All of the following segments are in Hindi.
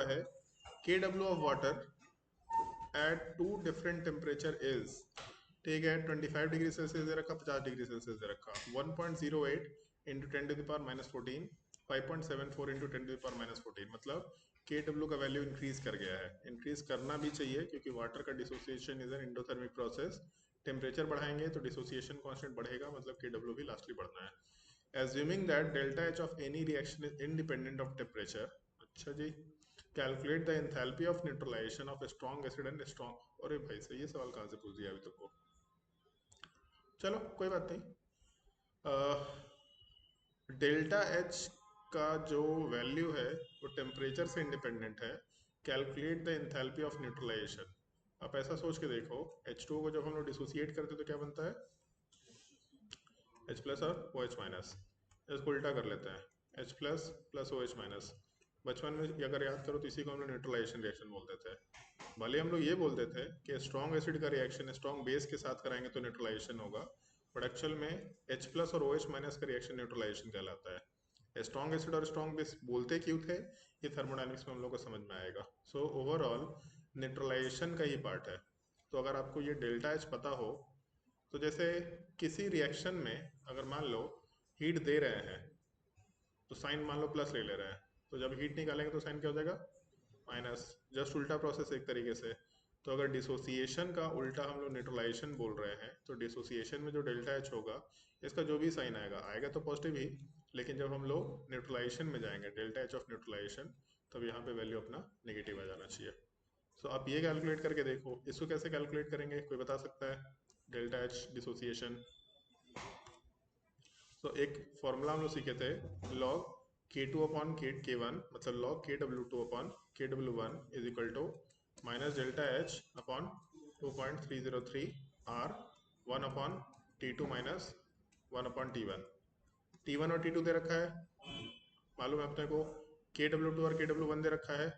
रहा है के W of water at two different temperature is, ठीक है, 25 डिग्री सेल्सियस दे रखा, 50 डिग्री सेल्सियस दे रखा, 1.08 इंटू 10⁻⁻14, 5.74 इंटू 10⁻⁻14, मतलब के डब्ल्यू का वैल्यू इंक्रीज कर गया है। इंक्रीज करना भी चाहिए क्योंकि वाटर का dissociation is an endothermic process. Temperature बढ़ाएंगे तो डिसोसिएशन कांस्टेंट बढ़ेगा, मतलब के डब्ल्यू भी लास्टली बढ़ना है। Assuming that delta H of any reaction is independent of temperature, अच्छा जी, calculate the enthalpy of neutralization of strong acid and strong, अरे भाई सही, ये सवाल कहाँ से पूछ दिया अभी तक को। चलो कोई बात नहीं। डेल्टा एच का जो वैल्यू है वो टेम्परेचर से इंडिपेंडेंट है। Calculate the enthalpy of neutralization. आप ऐसा सोच के देखो, H2O को जब हम लोग डिसोसिएट करते हैं तो क्या बनता है, H प्लस और OH माइनस। इसको उल्टा कर लेते हैं, H plus plus OH minus. बचपन में अगर याद करो तो इसी को हम लोग न्यूट्रलाइजेशन रिएक्शन बोलते थे। भले हम लोग ये बोलते थे कि स्ट्रॉन्ग एसिड का रिएक्शन स्ट्रॉन्ग बेस के साथ कराएंगे तो न्यूट्रलाइजेशन होगा, बट एक्चुअल में H प्लस और OH माइनस का रिएक्शन न्यूट्रलाइजेशन कहलाता है। स्ट्रॉन्ग एसिड और स्ट्रॉन्ग बेस बोलते क्यों थे, ये थर्मोडायनेमिक्स में हम लोग को समझ में आएगा। सो ओवरऑल न्यूट्रलाइजेशन का ही पार्ट है। तो अगर आपको ये डेल्टा एच पता हो, तो जैसे किसी रिएक्शन में अगर मान लो हीट दे रहे हैं तो साइन मान लो प्लस ले ले रहे हैं, तो जब हीट निकालेंगे तो साइन क्या हो जाएगा, माइनस। जस्ट उल्टा प्रोसेस एक तरीके से। तो अगर डिसोसिएशन का उल्टा हम लोग न्यूट्रलाइजेशन बोल रहे हैं तो डिसोसिएशन में जो डेल्टा एच होगा, इसका जो भी साइन आएगा आएगा तो पॉजिटिव ही, लेकिन जब हम लोग न्यूट्रलाइजेशन में जाएंगे डेल्टा एच ऑफ न्यूट्रलाइजेशन, तब यहाँ पे वैल्यू अपना नेगेटिव आ जाना चाहिए। सो आप ये कैलकुलेट करके देखो, इसको कैसे कैलकुलेट करेंगे, कोई बता सकता है, डेल्टा एच डिसोसिएशन। तो एक फॉर्मूला हम लोग सीखे थे, log K two upon K one, मतलब log K W two upon K W one is equal to minus delta H upon 2.303 R, one upon T two minus one upon T one. T one और टी टू दे रखा है, मालूम है अपने को, के डब्ल्यू टू और के डब्ल्यू वन दे रखा है।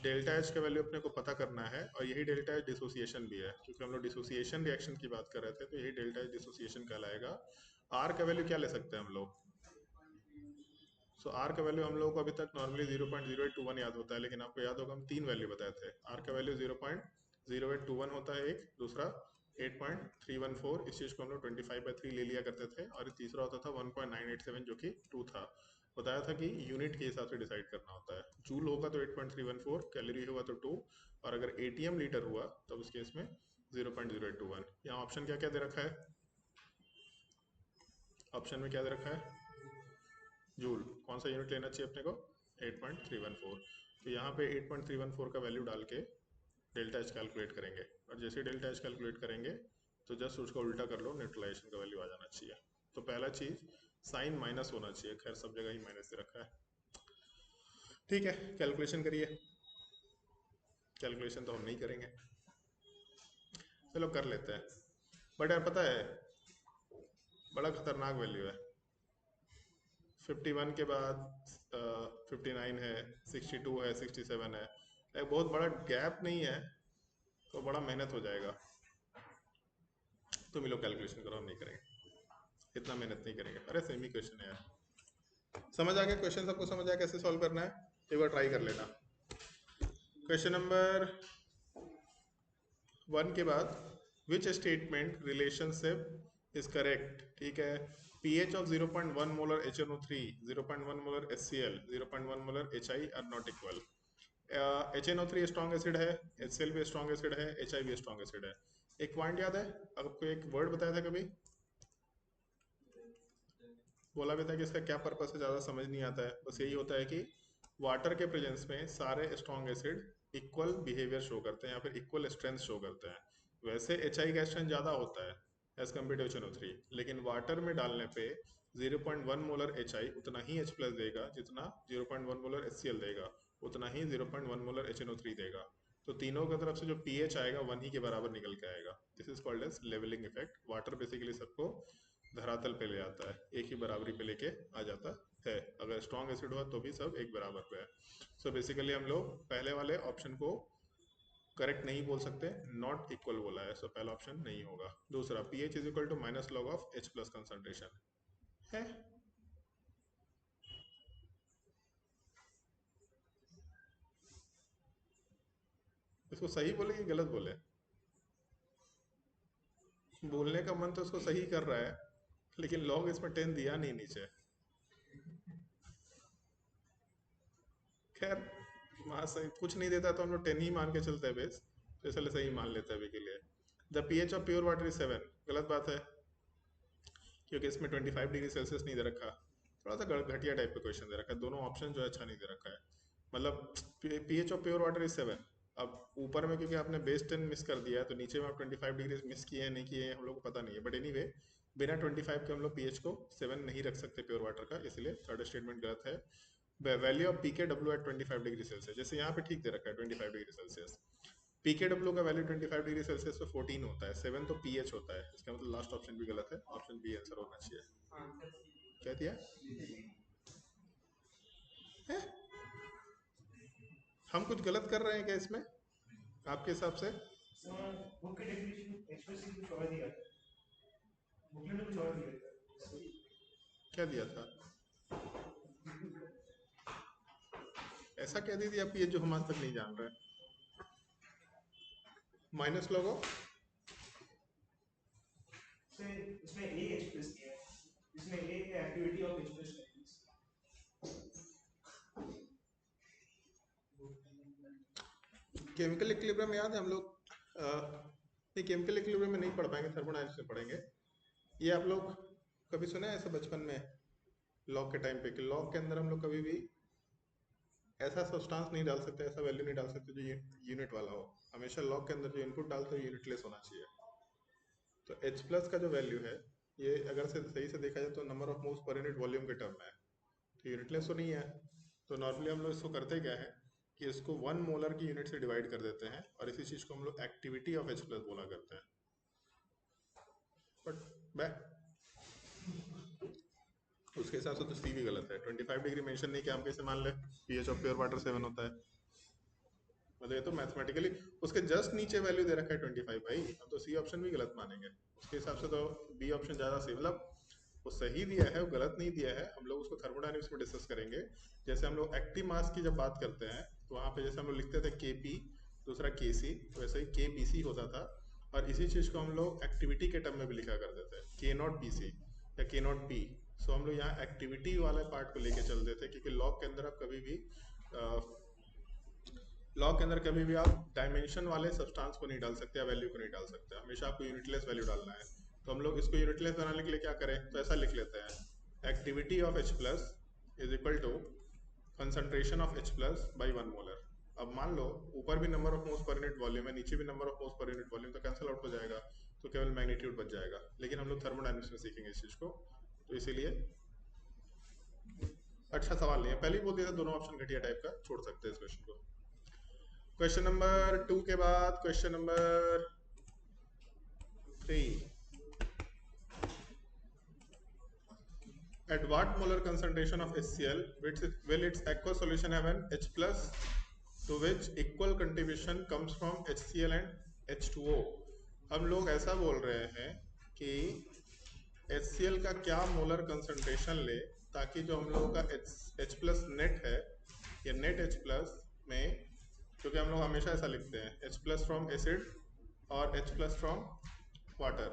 डेल्टा एच का वैल्यू अपने को पता करना है, और यही डेल्टा एच डिसोसिएशन भी है, क्योंकि हम लोग डिसोसिएशन रिएक्शन की बात कर रहे थे, तो यही डेल्टा एच डिसोसिएशन कहलाएगा। आर का वैल्यू क्या ले सकते हैं हम लोग, सो आर का वैल्यू हम लोगों को अभी तक नॉर्मली 0.0821 याद होता है, लेकिन आपको याद होगा हम तीन वैल्यू बताए थे। आर का वैल्यू 0.0821 होता है एक, दूसरा 8.314, इस चीज़ को हम लोग 25/3 ले लिया करते थे, और तीसरा होता था 1.987 जो कि 2 था। बताया था कि यूनिट के हिसाब से डिसाइड करना होता है, जूल होगा तो 8.314, कैलोरी होगा तो 2, और अगर एटीएम लीटर हुआ तब उस केस में 0.0821। यहाँ ऑप्शन क्या क्या दे रखा है, ऑप्शन में क्या दे रखा है, जूल। कौन सा यूनिट लेना चाहिए अपने को, 8.314। तो यहाँ पे 8.314 का वैल्यू डाल के डेल्टा एच कैलकुलेट करेंगे, और जैसे डेल्टा एच कैलकुलेट करेंगे तो जस्ट उसका उल्टा कर लो, न्यूट्रलाइजेशन का वैल्यू आ जाना चाहिए। तो पहला चीज साइन माइनस होना चाहिए, खैर सब जगह ही माइनस दे रखा है। ठीक है, कैलकुलेशन करिए। कैलकुलेशन तो हम नहीं करेंगे, चलो कर लेते हैं। बट यार पता है, बड़ा खतरनाक वैल्यू है। 51 के बाद 59 है, 62 है, 67 है, एक बहुत बड़ा गैप नहीं है, तो बड़ा मेहनत हो जाएगा। तुम लोग कैलकुलेशन करो, हम नहीं करेंगे, इतना मेहनत नहीं करेंगे। अरे सेम ही क्वेश्चन है यार। समझ आ गया क्वेश्चन, सबको समझ आया कैसे सॉल्व करना है, एक बार ट्राई कर लेना। क्वेश्चन नंबर 1 के बाद which statement relationship is correct, ठीक है। pH of 0.1 molar HNO3, 0.1 molar HCl, 0.1 molar HI are not equal. HNO3 strong acid है, HCl भी स्ट्रॉन्ग एसिड है, HI भी स्ट्रॉन्ग एसिड है। एक पॉइंट याद है, आपको एक वर्ड बताया था कभी, बोला भी था कि इसका क्या पर्पस है, ज़्यादा समझ नहीं आता है, बस यही होता है कि वाटर के प्रेजेंस में सारे strong acid equal behaviour show करते हैं या फिर इक्वल स्ट्रेंथ शो करते हैं। वैसे एच आई का स्ट्रेंथ ज़्यादा होता है एज कम्पेयर टू HNO3, लेकिन वाटर में डालने पे 0.1 मोलर एच आई उतना ही H प्लस देगा जितना 0.1 मोलर HCl देगा, उतना ही 0.1 मोलर HNO3 देगा। तो तीनों की तरफ से जो pH आएगा 1 ही के बराबर निकल के आएगा। This is called as levelling effect. Water basically सबको धरातल पे ले आता है, एक ही बराबरी पे लेके आ जाता है। अगर स्ट्रॉन्ग एसिड हुआ तो भी सब एक बराबर पे है। सो बेसिकली हम लोग पहले वाले ऑप्शन को करेक्ट नहीं बोल सकते, नॉट इक्वल बोला है, सो पहला ऑप्शन नहीं होगा। दूसरा pH is equal to minus log of H plus concentration है। इसको सही बोले कि गलत बोले? बोलने का मन तो उसको सही कर रहा है, लेकिन लॉग इसमें 10 दिया नहीं नीचे। खैर, वहाँ सही कुछ नहीं देता तो हम लोग 10 ही मान के चलते हैं बेस, तो इसलिए सही मान लेते हैं अभी के लिए। The pH of pure water is 7, गलत बात है, क्योंकि इसमें 25 डिग्री सेल्सियस नहीं दे रखा। थोड़ा सा घटिया टाइप का क्वेश्चन दे रखा है, दोनों ऑप्शन जो है अच्छा नहीं दे रखा है। मतलब pH of pure water is 7, अब ऊपर में क्योंकि आपने बेस 10 मिस कर दिया है, तो नीचे में आप 25 डिग्री मिस किए हैं नहीं किए हैं हम लोग को पता नहीं है, बट एनीवे बिना 25 के हम लोग pH को 7 नहीं रख सकते प्योर वाटर का, इसलिए थर्ड स्टेटमेंट गलत है। Value of pKw at 25 degree Celsius, जैसे यहाँ पे ठीक दे रखा है 25 डिग्री सेल्सियस, pKw का वैल्यू 25 डिग्री सेल्सियस पे 14 होता है, 7 तो pH होता है, इसका मतलब लास्ट ऑप्शन भी गलत है, ऑप्शन बी आंसर होना चाहिए। क्या दिया है? हम कुछ गलत कर रहे हैं क्या इसमें आपके हिसाब से? बुक की डेफिनेशन एक्सप्रेसिव कुछ और दिया था, बुकलेट में कुछ और दिया था। क्या दिया था? ऐसा क्या दे दिया आपकी, ये जो हम आज तक नहीं जान रहे? माइनस लोगो इसमें ए एक्सप्रेस किया है, इसमें a activity of express chemical equilibrium याद है हम लोग नहीं, केमिकल इक्विलिब्रियम में नहीं पढ़ पाएंगे, थर्मोडायनामिक्स में पढ़ेंगे। ये आप लोग कभी सुना है ऐसा बचपन में लॉग के टाइम पे कि लॉग के अंदर हम लोग कभी भी ऐसा सब्सटेंस नहीं डाल सकते, ऐसा वैल्यू नहीं डाल सकते जो यूनिट वाला हो, हमेशा लॉग के अंदर जो इनपुट डालते हो यूनिटलेस होना चाहिए। तो H प्लस का जो वैल्यू है, ये अगर से सही से देखा जाए तो number of moles per unit volume के टर्म में है, तो यूनिटलेस तो नहीं है। तो नॉर्मली हम लोग इसको करते क्या है कि इसको 1 मोलर की यूनिट से डिवाइड कर देते हैं, और इसी चीज़ को हम लोग एक्टिविटी ऑफ H प्लस बोला करते हैं। बट बै उसके हिसाब से तो सी भी गलत है, 25 डिग्री मेंशन नहीं किया, हम कैसे मान ले pH ऑफ प्योर वाटर 7 होता है? मतलब ये तो मैथमेटिकली उसके जस्ट नीचे वैल्यू दे रखा है 25 भाई, हम तो सी ऑप्शन भी गलत मानेंगे। उसके हिसाब से तो बी ऑप्शन ज़्यादा सही, मतलब वो सही दिया है, वो गलत नहीं दिया है, हम लोग उसको थर्मोडायनेमिक्स में डिस्कस करेंगे। जैसे हम लोग एक्टिव मास की जब बात करते हैं तो वहाँ पे जैसे हम लोग लिखते थे के पी, दूसरा के सी, तो वैसे ही के बी सी होता था, और इसी चीज़ को हम लोग एक्टिविटी के टर्म में भी लिखा करते थे, के नॉट बी सी या के नॉट पी। सो हम लोग यहाँ एक्टिविटी वाले पार्ट को लेके चलते थे, क्योंकि लॉग के अंदर आप कभी भी लॉग के अंदर कभी भी आप डायमेंशन वाले सब्सटेंस को नहीं डाल सकते या वैल्यू को नहीं डाल सकते, हमेशा आपको यूनिटलेस वैल्यू डालना है। तो हम लोग इसको यूनिटलेस बनाने के लिए क्या करें, तो ऐसा लिख लेते हैं activity of H plus is equal to concentration of H plus by 1 molar. अब मान लो ऊपर भी number of moles per unit volume है, नीचे भी number of moles per unit volume, तो कैंसिल आउट हो जाएगा, तो केवल मैग्नीट्यूड बच जाएगा। लेकिन हम लोग थर्मोडायनेमिक्स में सीखेंगे इस चीज़ को, तो इसीलिए अच्छा सवाल नहीं है, पहले ही बोल दिया था दोनों ऑप्शन घटिया टाइप का, छोड़ सकते हैं इस क्वेश्चन को। क्वेश्चन नंबर 2 के बाद question number 3, at what molar concentration of HCl will its aqueous solution have an H plus to which equal contribution comes from HCl and H2O? हम लोग ऐसा बोल रहे हैं कि HCl का क्या मोलर कंसंट्रेशन ले, ताकि जो हम लोगों का H प्लस नेट है, या नेट H प्लस में, क्योंकि हम लोग हमेशा ऐसा लिखते हैं H प्लस फ्रॉम एसिड और H प्लस फ्रॉम वाटर,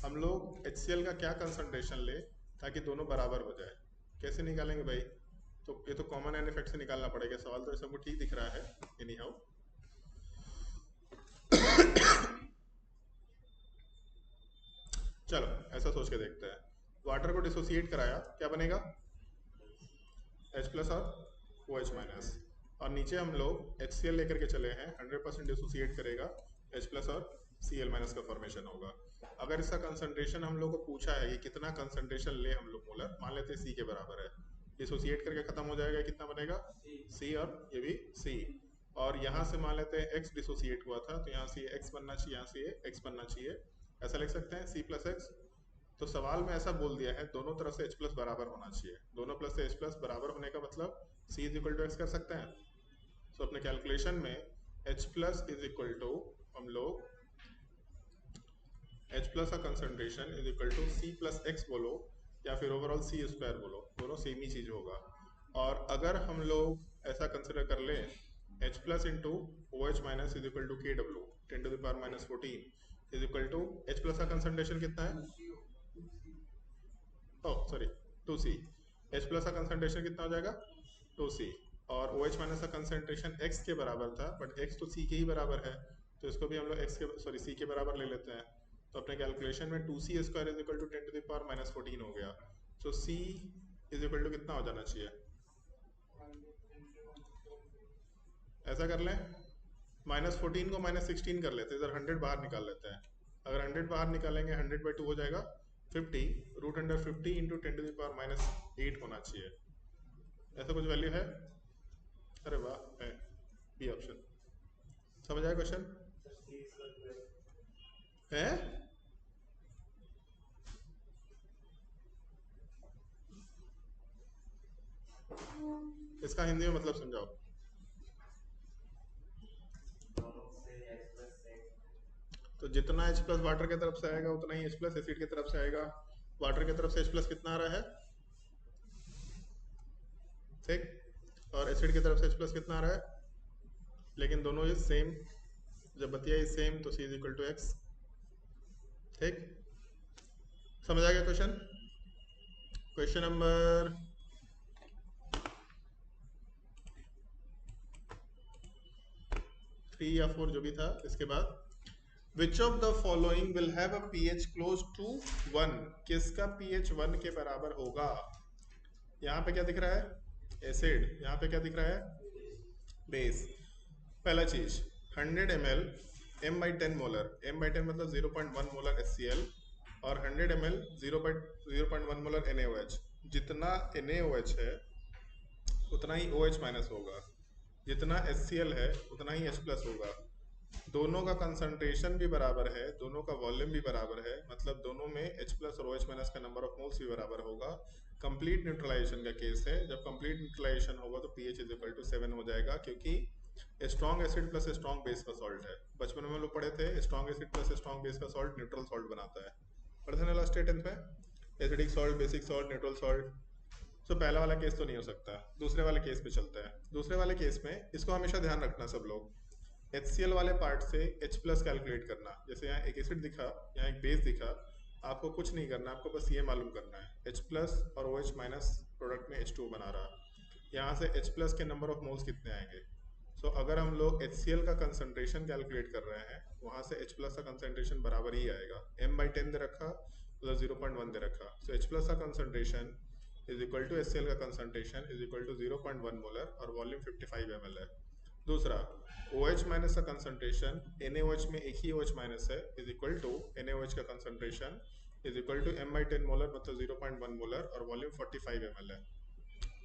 हम लोग HCl का क्या कंसंट्रेशन ले ताकि दोनों बराबर हो जाए, कैसे निकालेंगे भाई? तो ये तो कॉमन एंड इफेक्ट से निकालना पड़ेगा, सवाल तो सबको ठीक दिख रहा है एनी हाउ। चलो ऐसा सोच के देखते हैं, वाटर को डिसोसिएट कराया, क्या बनेगा? H प्लस और OH माइनस, और नीचे हम लोग HCl लेकर के चले हैं, 100% डिसोसिएट करेगा, H प्लस और Cl माइनस का फॉर्मेशन होगा। अगर इसका कंसंट्रेशन हम लोग को पूछा है कि कितना कंसंट्रेशन ले हम लोग मोलर, मान लेते हैं C के बराबर है, डिसोसिएट करके खत्म हो जाएगा, कितना बनेगा? C, और ये भी C, और यहाँ से मान लेते हैं X डिसोसिएट हुआ था, तो यहाँ से X बनना चाहिए, यहाँ से X बनना चाहिए, ऐसा लिख सकते हैं C प्लस X। तो सवाल में ऐसा बोल दिया है दोनों तरफ से H प्लस बराबर होना चाहिए, दोनों प्लस से H प्लस बराबर होने का मतलब C is equal to X कर सकते हैं। तो अपने कैलकुलेशन में H plus is equal to, हम लोग H प्लस का concentration is equal to C plus X बोलो, या फिर ओवरऑल C स्क्वायर बोलो, दोनों सेम ही चीज़ होगा। और अगर हम लोग ऐसा कंसिडर कर लें H plus into OH minus is equal to KW 10 to the power minus 14 is equal to H plus का कंसंट्रेशन कितना है? Oh sorry 2C। H plus का कंसंट्रेशन कितना हो जाएगा? 2C। और OH माइनस का कंसंट्रेशन X के बराबर था, बट X तो C के ही बराबर है, तो इसको भी हम लोग C के बराबर ले लेते हैं। तो अपने कैलकुलेशन में 2C square is equal to 10 to the power minus 14 हो गया। So C is equal to कितना हो जाना चाहिए? ऐसा कर लें, -14 को -16 कर लेते हैं, इधर 100 बाहर निकाल लेते हैं। अगर 100 बाहर निकालेंगे 100/2 हो जाएगा 50, root under 50 into 10 to the power -8 होना चाहिए। ऐसा कुछ वैल्यू है? अरे वाह, है बी ऑप्शन। समझ आया क्वेश्चन? है इसका हिंदी में मतलब समझाओ। तो जितना H प्लस वाटर की तरफ से आएगा उतना ही H प्लस एसिड की तरफ से आएगा। वाटर की तरफ से H प्लस कितना आ रहा है? ठीक, और एसिड की तरफ से H प्लस कितना आ रहा है? लेकिन दोनों इज सेम, जब बतिया इज सेम तो C is equal to X। ठीक, समझ आ गया क्वेश्चन? क्वेश्चन नंबर 3 या 4 जो भी था। इसके बाद Which of the following will have a pH close to 1? किसका pH 1 के बराबर होगा? यहाँ पे क्या दिख रहा है? एसिड। यहाँ पे क्या दिख रहा है? बेस। पहला चीज 100 ml m/10 मोलर, m/10 मतलब 0.1 मोलर HCl, और 100 ml 0.1 मोलर NaOH। जितना NaOH है उतना ही OH माइनस होगा, जितना HCl है उतना ही H प्लस होगा। दोनों का कंसंट्रेशन भी बराबर है, दोनों का वॉल्यूम भी बराबर है, मतलब दोनों में H प्लस और OH माइनस का नंबर ऑफ मोल्स भी बराबर होगा। कंप्लीट न्यूट्रलाइजेशन का केस है, जब कंप्लीट न्यूट्रलाइजेशन होगा तो pH इज इक्वल टू 7 हो जाएगा, क्योंकि strong acid plus strong base का सॉल्ट है। बचपन में हम लोग पढ़े थे strong acid plus strong base का सॉल्ट न्यूट्रल सॉल्ट बनाता है। पढ़े थे ना लास्ट 10th में, acidic salt, basic salt, neutral salt. तो पहला वाला केस तो नहीं हो सकता, दूसरे वाले केस पे चलते हैं। दूसरे वाले केस में इसको हमेशा ध्यान रखना सब लोग, HCl वाले पार्ट से H प्लस कैलकुलेट करना। जैसे यहाँ एक एसिड दिखा, यहाँ एक बेस दिखा, आपको कुछ नहीं करना, आपको बस ये मालूम करना है H प्लस और OH माइनस प्रोडक्ट में H2 बना रहा, यहाँ से H प्लस के नंबर ऑफ मोल्स कितने आएंगे। सो अगर हम लोग HCl का कंसंट्रेशन कैलकुलेट कर रहे हैं, वहाँ से H प्लस का कंसंट्रेशन बराबर ही आएगा। m/10 दे रखा प्लस 0.1 दे रखा, सो H प्लस का concentration is equal to HCl का concentration is equal to 0.1 molar और वॉल्यूम 55 ml है। दूसरा OH माइनस का कंसंट्रेशन NaOH में एक ही OH माइनस है इज इक्वल टू NaOH का concentration is equal to m/10 molar मतलब 0.1 मोलर और वॉल्यूम 45 ml है।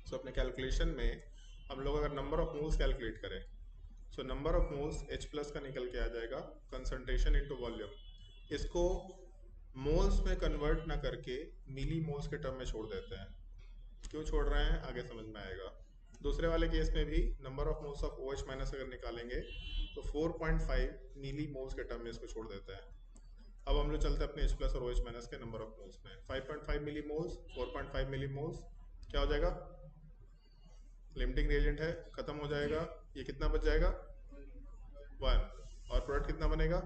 सो अपने कैलकुलेशन में हम लोग अगर नंबर ऑफ मोल्स कैलकुलेट करें, so number of moles H plus का निकल के आ जाएगा, कंसंट्रेशन इनटू वॉल्यूम। इसको मोल्स में कन्वर्ट ना करके मिली मोल्स के टर्म में छोड़ देते हैं। क्यों छोड़ रहे हैं आगे समझ में आएगा। दूसरे वाले केस में भी number of moles of OH minus अगर निकालेंगे तो 4.5 मिली मोल्स के टर्म में इसको छोड़ देते हैं। अब हम लोग चलते हैं अपने H प्लस और OH माइनस के नंबर ऑफ मोल्स में। 5.5 मिली मोल्स, 4.5 मिली मोल्स, क्या हो जाएगा? लिमिटिंग रिएजेंट है, खत्म हो जाएगा। ये कितना बच जाएगा? 1, और प्रोडक्ट कितना बनेगा?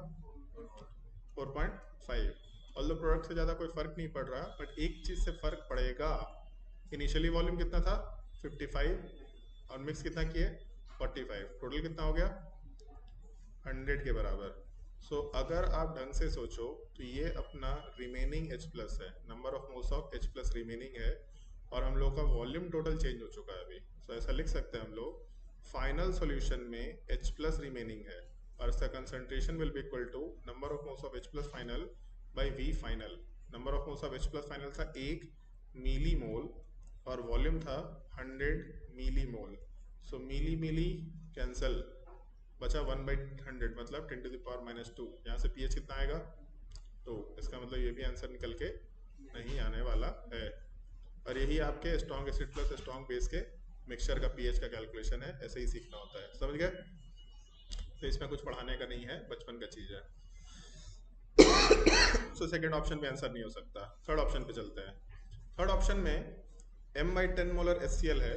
4.5। ऑल्दो प्रोडक्ट से ज़्यादा कोई फर्क नहीं पड़ रहा, बट एक चीज़ से फर्क पड़ेगा। इनिशियली वॉल्यूम कितना था? 55, और मिक्स कितना किए? 45, टोटल कितना हो गया? 100 के बराबर। सो अगर आप ढंग से सोचो तो ये अपना रिमेनिंग H प्लस है, number of moles of H plus remaining है, और हम लोग का वॉल्यूम टोटल चेंज हो चुका है अभी। सो ऐसा लिख सकते हैं हम लोग, फाइनल सॉल्यूशन में H प्लस रिमेनिंग है और इसका concentration will be equal to number of moles of H plus final by V final. Number of moles of H plus final था 1 मिली मोल और वॉल्यूम था 100 मिली मोल। सो मिली मिली कैंसल, बचा 1/100 मतलब 10 टू द पावर -2। यहाँ से pH कितना आएगा? तो इसका मतलब ये भी आंसर निकल के नहीं आने वाला है। और यही आपके strong acid plus strong base के मिक्सचर का pH का कैलकुलेशन है, ऐसे ही सीखना होता है। समझ गए? तो इसमें कुछ पढ़ाने का नहीं है, बचपन का चीज़ है। सो सेकेंड ऑप्शन में आंसर नहीं हो सकता। थर्ड ऑप्शन पे चलते हैं। थर्ड ऑप्शन में m/10 मोलर HCl है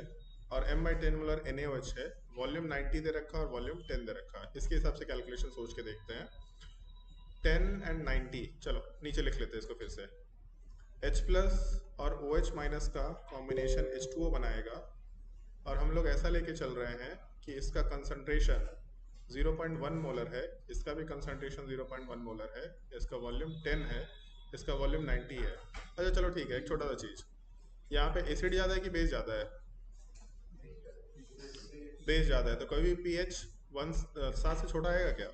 और m/10 मोलर NaOH है, वॉल्यूम 90 दे रखा और वॉल्यूम 10 दे रखा। इसके हिसाब से कैलकुलेशन सोच के देखते हैं। 10 एंड 90, चलो नीचे लिख लेते हैं इसको फिर से। H प्लस और OH माइनस का कॉम्बिनेशन H2O बनाएगा, और हम लोग ऐसा लेके चल रहे हैं कि इसका कंसंट्रेशन 0.1 मोलर है, इसका भी कंसंट्रेशन 0.1 मोलर है, इसका वॉल्यूम 10 है, इसका वॉल्यूम 90 है। अच्छा चलो ठीक है, एक छोटा सा चीज़, यहाँ पे एसिड ज़्यादा है कि बेस ज़्यादा है? बेस ज़्यादा है, तो कभी भी pH 7 से छोटा आएगा क्या?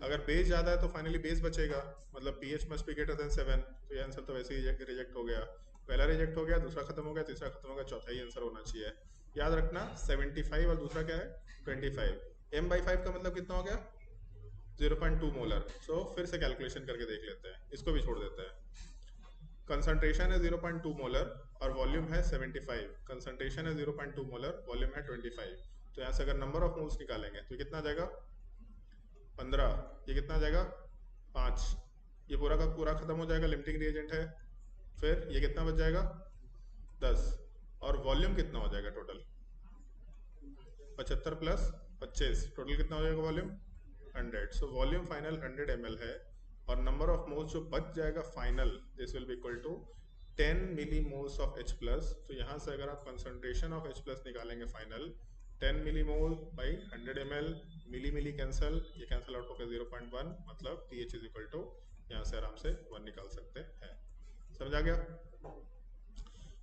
अगर बेस ज़्यादा है तो फाइनली बेस बचेगा, मतलब pH must be greater than 7। तो ये आंसर तो वैसे ही रिजेक्ट हो गया, पहला रिजेक्ट हो गया, दूसरा खत्म हो गया, तीसरा खत्म हो गया, चौथा ही आंसर होना चाहिए। याद रखना 75 और दूसरा क्या है 25। m/5 का मतलब कितना हो गया 0.2 मोलर। सो फिर से कैलकुलेशन करके देख लेते हैं, इसको भी छोड़ देते हैं। कंसंट्रेशन है 0.2 मोलर और वॉल्यूम है 75। कंसंट्रेशन है 0.2 मोलर, वॉल्यूम है 25। तो यहाँ से अगर नंबर ऑफ मोल्स निकालेंगे तो कितना आ जाएगा 15। ये कितना आ जाएगा 5। ये पूरा का पूरा खत्म हो जाएगा, लिमिटिंग रिएजेंट है। फिर ये कितना बच जाएगा 10, और वॉल्यूम कितना हो जाएगा टोटल 75 प्लस 25, टोटल कितना हो जाएगा volume 100। So volume final 100 ml है, और नंबर ऑफ मोल्स जो बच जाएगा final, this will be equal to 10 milli moles of H plus. तो यहाँ से अगर आप कंसंट्रेशन ऑफ H प्लस निकालेंगे final 10 milli mole by 100 ml, milli milli cancel, ये कैंसल आउट होकर 0.1, मतलब pH इज इक्वल टू, यहाँ से आराम से 1 निकाल सकते हैं। समझ आ गया?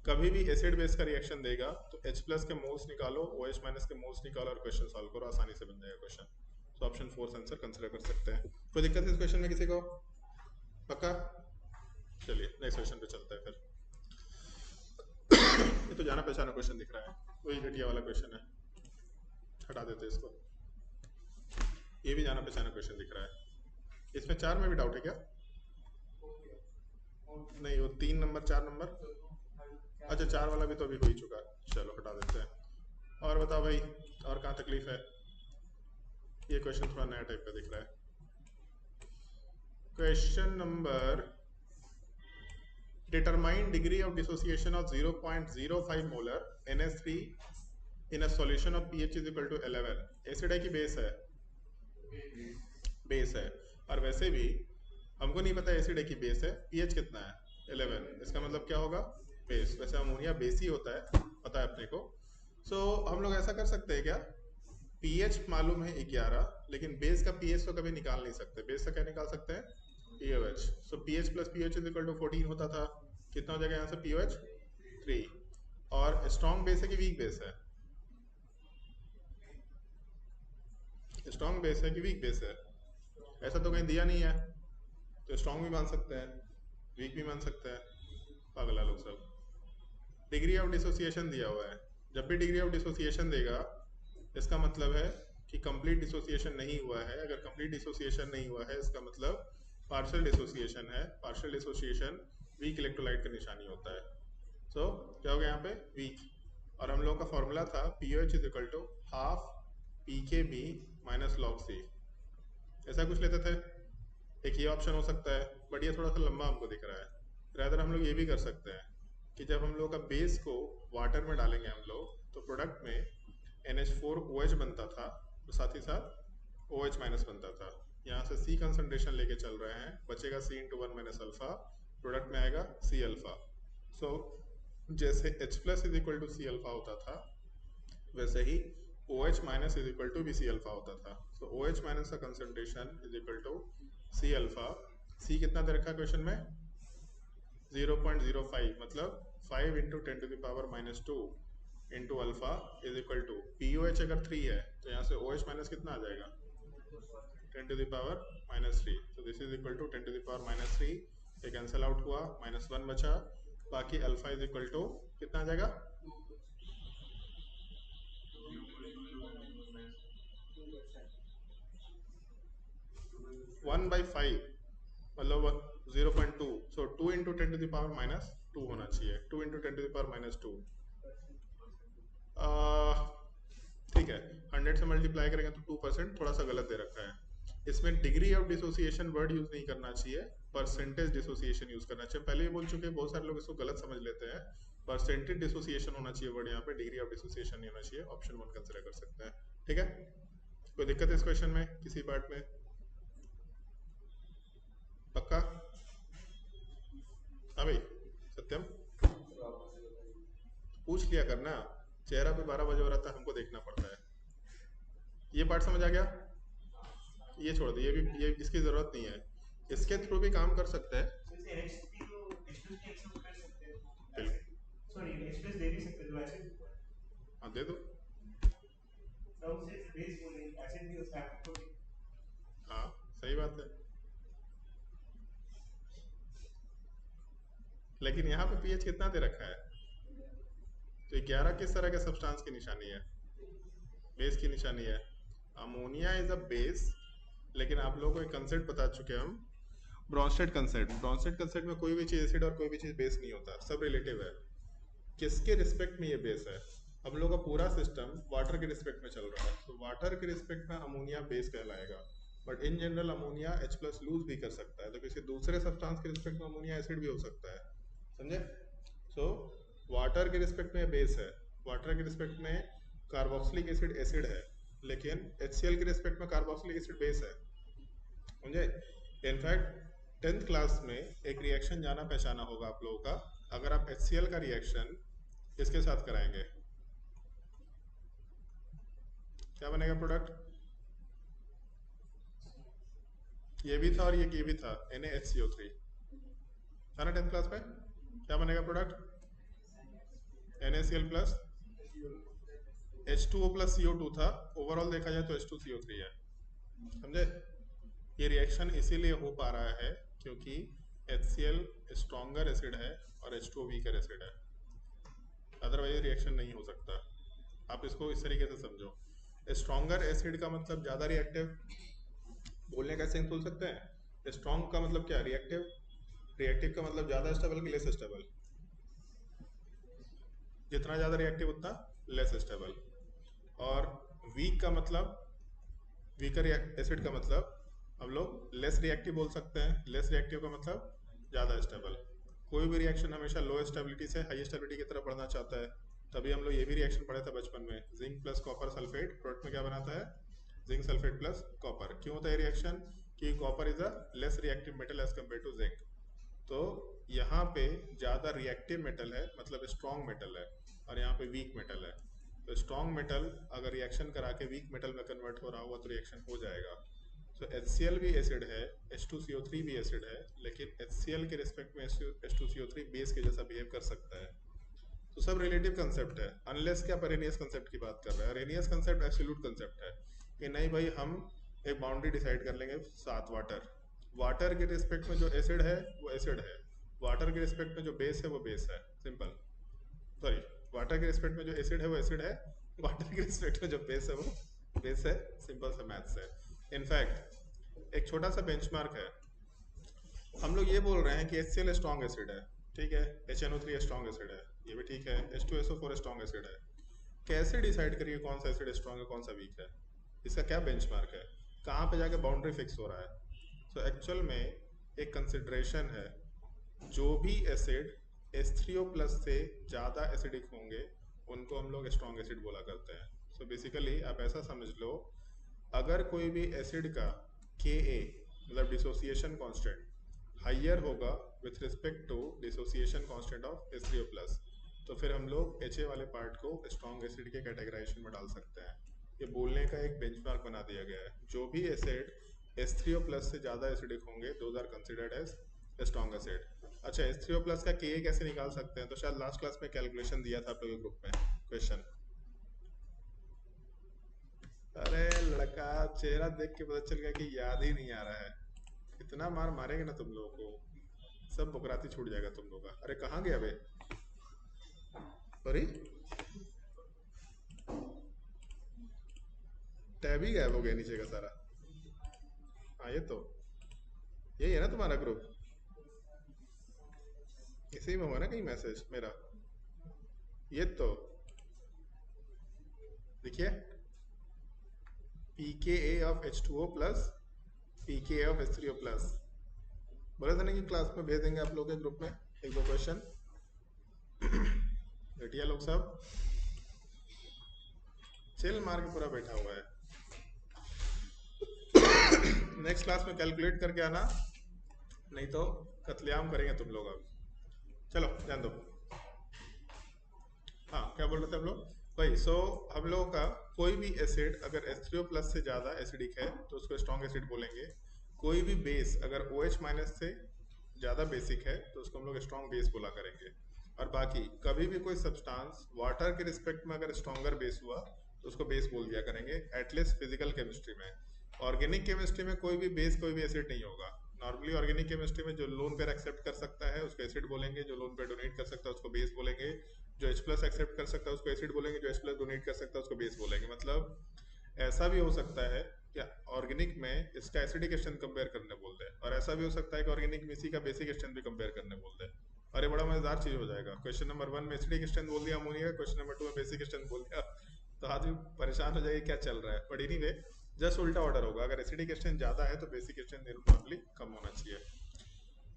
कभी भी एसिड बेस का रिएक्शन देगा तो H प्लस के मोल्स निकालो, OH माइनस के मोल्स निकालो और क्वेश्चन सॉल्व करो, आसानी से बन जाएगा क्वेश्चन। तो ऑप्शन 4 आंसर कंसिडर कर सकते हैं। कोई दिक्कत है इस क्वेश्चन में किसी को? पक्का? चलिए नेक्स्ट क्वेश्चन पे चलते हैं फिर। ये तो जाना पहचाना क्वेश्चन दिख रहा है, वही घटिया वाला क्वेश्चन है, हटा देते हैं इसको। ये भी जाना पहचाना क्वेश्चन दिख रहा है। इसमें 4 में भी डाउट है क्या? नहीं, वो 3 नंबर 4 नंबर, अच्छा 4 वाला भी तो अभी हो ही चुका है, चलो हटा देते हैं। और बताओ भाई, और कहाँ तकलीफ है? ये क्वेश्चन थोड़ा नया टाइप का दिख रहा है। Question number, determine degree of dissociation of 0.05 molar NH3 in a solution of pH is equal to 11। Acid है कि बेस है? बेस है, और वैसे भी हमको नहीं पता एसिड है कि बेस है। pH कितना है 11, इसका मतलब क्या होगा बेस। वैसे अमोनिया बेस ही होता है, पता है अपने को। सो हम लोग ऐसा कर सकते हैं क्या, pH मालूम है 11, लेकिन बेस का pH तो कभी निकाल नहीं सकते। बेस का क्या निकाल सकते हैं POH। So pH plus POH is equal to 14 होता था, कितना हो जाएगा यहाँ से POH 3। और स्ट्रॉन्ग बेस है कि वीक बेस है? स्ट्रॉन्ग बेस है कि वीक बेस है? ऐसा तो कहीं दिया नहीं है, तो स्ट्रॉन्ग भी मान सकते हैं, वीक भी मान सकते हैं, पागल लोग सब। डिग्री ऑफ डिसोसिएशन दिया हुआ है, जब भी डिग्री ऑफ डिसोसिएशन देगा इसका मतलब है कि कंप्लीट डिसोसिएशन नहीं हुआ है। अगर कंप्लीट डिसोसिएशन नहीं हुआ है इसका मतलब पार्शियल डिसोसिएशन है। पार्शियल डिसोसिएशन वीक इलेक्ट्रोलाइट का निशानी होता है। सो क्या हो गया यहाँ पे वीक, और हम लोगों का फॉर्मूला था POH is equal to half PKB minus log C, ऐसा कुछ लेते थे। एक ये ऑप्शन हो सकता है, बट ये थोड़ा सा लंबा हमको दिख रहा है। रादर हम लोग ये भी कर सकते हैं कि जब हम लोग का बेस को वाटर में डालेंगे हम लोग, तो प्रोडक्ट में NH4OH बनता था, तो साथ ही साथ OH माइनस बनता था। यहाँ से C कंसंट्रेशन लेके चल रहे हैं, बचेगा C into 1 minus alpha, product में आएगा C अल्फा। सो जैसे H plus is equal to C alpha होता था, वैसे ही OH minus is equal to भी C अल्फा होता था। सो OH माइनस का concentration is equal to C alpha. C कितना दे रखा है क्वेश्चन में 0.05, मतलब 5 into 10 to the power minus 2 into alpha is equal to POH अगर 3 है तो यहाँ से OH माइनस कितना आ जाएगा 10 टू द पावर माइनस 3। तो this is equal to 10 to the power minus 3, ये कैंसिल आउट हुआ, -1 बचा, बाकी अल्फा इज इक्वल टू कितना आ जाएगा 1/5, मतलब 0.2। So 2 into 10 to the power minus 2 होना चाहिए, 2 into 10 to the power minus 2। ठीक है, 100 से मल्टीप्लाई करेंगे तो 2%, थोड़ा सा गलत दे रखा है। इसमें degree of dissociation word use नहीं करना चाहिए, परसेंटेज डिसोसिएशन यूज करना चाहिए। पहले ही बोल चुके हैं, बहुत सारे लोग इसको गलत समझ लेते हैं, परसेंटेज डिसोसिएशन होना चाहिए वर्ड यहाँ पे, डिग्री ऑफ डिसोसिएशन नहीं होना चाहिए। ऑप्शन 1 कंसिडर कर सकते हैं। ठीक है, कोई दिक्कत है इस क्वेश्चन में किसी पार्ट में? पक्का? हाँ भाई सत्यम, पूछ लिया करना, चेहरा पे 12 बजे हो रहता है, हमको देखना पड़ता है। ये पार्ट समझ आ गया? ये छोड़ दो, ये इसकी जरूरत नहीं है, इसके थ्रू भी काम कर सकते हैं। हाँ दे दो, हाँ सही बात है, लेकिन यहाँ पे पीएच कितना दे रखा है? तो 11 किस तरह के सब्सटेंस की निशानी है? बेस की निशानी है। अमोनिया इज अ बेस, लेकिन आप लोगों को एक कंसेप्ट बता चुके हैं हम, ब्रॉन्स्टेड कंसेप्ट। ब्रॉन्स्टेड कंसेप्ट में कोई भी चीज एसिड और कोई भी चीज बेस नहीं होता, सब रिलेटिव है। किसके रिस्पेक्ट में ये बेस है? हम लोग का पूरा सिस्टम वाटर के रिस्पेक्ट में चल रहा है, तो वाटर के रिस्पेक्ट में अमोनिया बेस कहलाएगा। But in general ammonia H+ lose भी कर सकता है, तो किसी दूसरे सब्सटेंस के रिस्पेक्ट में अमोनिया एसिड भी हो सकता है, समझे? सो वाटर के रिस्पेक्ट में बेस है, वाटर के रिस्पेक्ट में कार्बोक्सिलिक एसिड एसिड है, लेकिन HCl के रिस्पेक्ट में कार्बोक्सिलिक एसिड बेस है, समझे? इनफैक्ट 10th क्लास में एक रिएक्शन जाना पहचाना होगा आप लोगों का, अगर आप HCl का रिएक्शन इसके साथ कराएंगे, क्या बनेगा प्रोडक्ट? ये भी था और ये भी था, NaHCO3 था ना 10th क्लास में? क्या बनेगा product? NaCl plus H2O plus CO2 था, ओवरऑल देखा जाए तो H2CO3 है, समझे? ये रिएक्शन इसीलिए हो पा रहा है क्योंकि HCl स्ट्रॉन्गर एसिड है और H2O वीकर एसिड है, अदरवाइज रिएक्शन नहीं हो सकता। आप इसको इस तरीके से समझो, स्ट्रॉन्गर एसिड का मतलब ज़्यादा रिएक्टिव, बोलने का सेंस बोल सकते हैं। स्ट्रॉन्ग का मतलब क्या? रिएक्टिव। रिएक्टिव का मतलब ज़्यादा स्टेबल कि लेस स्टेबल? जितना ज़्यादा रिएक्टिव उतना लेस स्टेबल। और वीक का मतलब, वीकर एसिड का मतलब हम लोग लेस रिएक्टिव बोल सकते हैं। लेस रिएक्टिव का मतलब ज़्यादा स्टेबल। कोई भी रिएक्शन हमेशा लो स्टेबिलिटी से हाई स्टेबिलिटी की तरफ बढ़ना चाहता है, तभी हम लोग ये भी रिएक्शन पढ़े थे बचपन में, zinc plus copper sulphate product में क्या बनाता है? Zinc sulphate plus copper. क्यों होता है रिएक्शन? कि copper is a less reactive metal as compare to zinc, तो यहाँ पे ज़्यादा रिएक्टिव मेटल है, मतलब स्ट्रॉन्ग मेटल है, और यहाँ पे वीक मेटल है। तो स्ट्रॉन्ग मेटल अगर रिएक्शन करा के वीक मेटल में कन्वर्ट हो रहा होगा तो रिएक्शन हो जाएगा। तो HCl भी एसिड है, H2CO3 भी एसिड है, लेकिन HCl के रिस्पेक्ट में H2CO3 बेस के जैसा बिहेव कर सकता है। तो सब रिलेटिव कंसेप्ट है, अनलेस क्या अरेनियस कंसेप्ट की बात कर रहे हैं। अरेनियस कंसेप्ट एब्सोल्यूट कंसेप्ट है कि नहीं भाई, हम एक बाउंड्री डिसाइड कर लेंगे 7 वाटर, वाटर के रिस्पेक्ट में जो एसिड है वो एसिड है, वाटर के रिस्पेक्ट में जो बेस है वो बेस है, सिंपल। सॉरी, वाटर के रिस्पेक्ट में जो एसिड है वो एसिड है, वाटर के रिस्पेक्ट में जो बेस है वो बेस है, सिंपल सा मैथ्स है। इनफैक्ट एक छोटा सा बेंचमार्क है, हम लोग ये बोल रहे हैं कि HCl स्ट्रॉन्ग एसिड है, ठीक है, HNO3 स्ट्रॉन्ग एसिड है, ये भी ठीक है, H2SO4 स्ट्रॉन्ग एसिड है। कैसे डिसाइड करिए कौन सा एसिड स्ट्रॉन्ग है कौन सा वीक है? इसका क्या बेंचमार्क है? कहाँ पे जाके बाउंड्री फिक्स हो रहा है? सो एक्चुअल में एक कंसिडरेशन है, जो भी एसिड H3O+ से ज़्यादा एसिडिक होंगे उनको हम लोग स्ट्रॉन्ग एसिड बोला करते हैं। सो बेसिकली आप ऐसा समझ लो, अगर कोई भी एसिड का Ka मतलब डिसोसिएशन कांस्टेंट हाइयर होगा with respect to dissociation constant of H3O+, तो फिर हम लोग HA वाले पार्ट को स्ट्रॉन्ग एसिड के कैटेगराइजेशन में डाल सकते हैं। ये बोलने का एक बेंचमार्क बना दिया गया है, जो भी एसिड H3O+ से ज़्यादा एसिडिक होंगे those are considered as strong acid. अच्छा, H3O+ का Ka कैसे निकाल सकते हैं? तो शायद लास्ट क्लास में कैलकुलेशन दिया था आप लोगों के ग्रुप में क्वेश्चन। अरे लड़का, चेहरा देख के पता चल गया कि याद ही नहीं आ रहा है। इतना मार मारेंगे ना तुम लोगों को, सब बुकराती छूट जाएगा तुम लोगों का। अरे कहाँ गया बे? अरे टैब ही गायब हो गया नीचे का सारा। हाँ ये तो यही है ना तुम्हारा ग्रुप, इसी में हुआ ना कहीं मैसेज मेरा, ये तो देखिए, pKa of H2O plus pKa of H3O plus. बोला था ना कि क्लास में भेज देंगे आप लोगों के ग्रुप में एक दो क्वेश्चन। घटिया लोग सब चिल मार के पूरा बैठा हुआ है। नेक्स्ट क्लास में कैलकुलेट करके आना, नहीं तो कत्लेआम करेंगे तुम लोग। अब चलो ध्यान दो। हाँ क्या बोल रहे थे हम लोग? भाई हम लोगों का कोई भी एसिड अगर H3O प्लस से ज़्यादा एसिडिक है तो उसको स्ट्रॉन्ग एसिड बोलेंगे। कोई भी बेस अगर OH माइनस से ज़्यादा बेसिक है तो उसको हम लोग स्ट्रॉन्ग बेस बोला करेंगे। और बाकी कभी भी कोई सब्सटेंस वाटर के रिस्पेक्ट में अगर स्ट्रॉन्गर बेस हुआ तो उसको बेस बोल दिया करेंगे, एटलीस्ट फिजिकल केमिस्ट्री में। ऑर्गेनिक केमिस्ट्री में कोई भी बेस कोई भी एसिड नहीं होगा। नॉर्मली ऑर्गेनिक केमिस्ट्री में जो लोन पेयर एक्सेप्ट कर सकता है उसको एसिड बोलेंगे, जो लोन पेयर डोनेट कर सकता है उसको बेस बोलेंगे, जो H प्लस एक्सेप्ट कर सकता है उसको एसिड बोलेंगे, जो H प्लस डोनेट कर सकता है उसको बेस बोलेंगे। मतलब ऐसा भी हो सकता है कि ऑर्गेनिक में इसका एसिडिक स्ट्रेंथ कंपेयर करने बोलते हैं, और ऐसा भी हो सकता है कि ऑर्गेनिक में इसी का बेसिक स्ट्रेंथ भी कंपेयर करने बोलते हैं। और ये बड़ा मजेदार चीज हो जाएगा। क्वेश्चन नंबर 1 में एसिडिक स्ट्रेंथ बोल दिया अमोनिया, क्वेश्चन नंबर 2 में बेसिक स्ट्रेंथ बोल दिया, तो आदमी परेशान हो जाएगा क्या चल रहा है। बट एनीवे जस्ट उल्टा ऑर्डर होगा, अगर एसिडिक स्ट्रेंथ ज्यादा है तो बेसिक स्ट्रेंथ नॉर्मली कम होना चाहिए।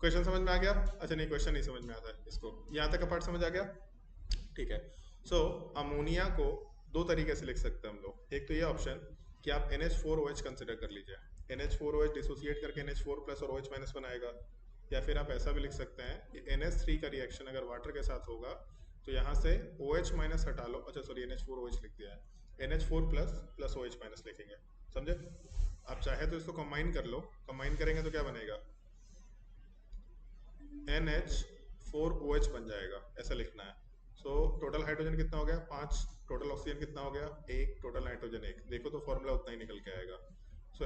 क्वेश्चन समझ में आ गया? अच्छा नहीं, क्वेश्चन नहीं समझ में आता है इसको, यहाँ तक का पार्ट समझ आ गया? ठीक है। अमोनिया को दो तरीके से लिख सकते हैं हम लोग। एक तो ये ऑप्शन कि आप NH4OH कंसिडर कर लीजिए, NH4OH डिसोसिएट करके NH4 प्लस और OH माइनस बनाएगा। या फिर आप ऐसा भी लिख सकते हैं कि NH3 का रिएक्शन अगर वाटर के साथ होगा तो यहाँ से OH माइनस हटा लो, अच्छा सॉरी NH4OH लिख दिया है, NH4 plus plus OH minus लिखेंगे। समझे? आप चाहे तो इसको कंबाइन कर लो, कंबाइन करेंगे तो क्या बनेगा, NH4OH बन जाएगा, ऐसा लिखना है। टोटल हाइड्रोजन कितना हो गया 5, टोटल ऑक्सीजन कितना हो गया 1, टोटल नाइट्रोजन 1। देखो तो फॉर्मूला उतना ही निकल के आएगा।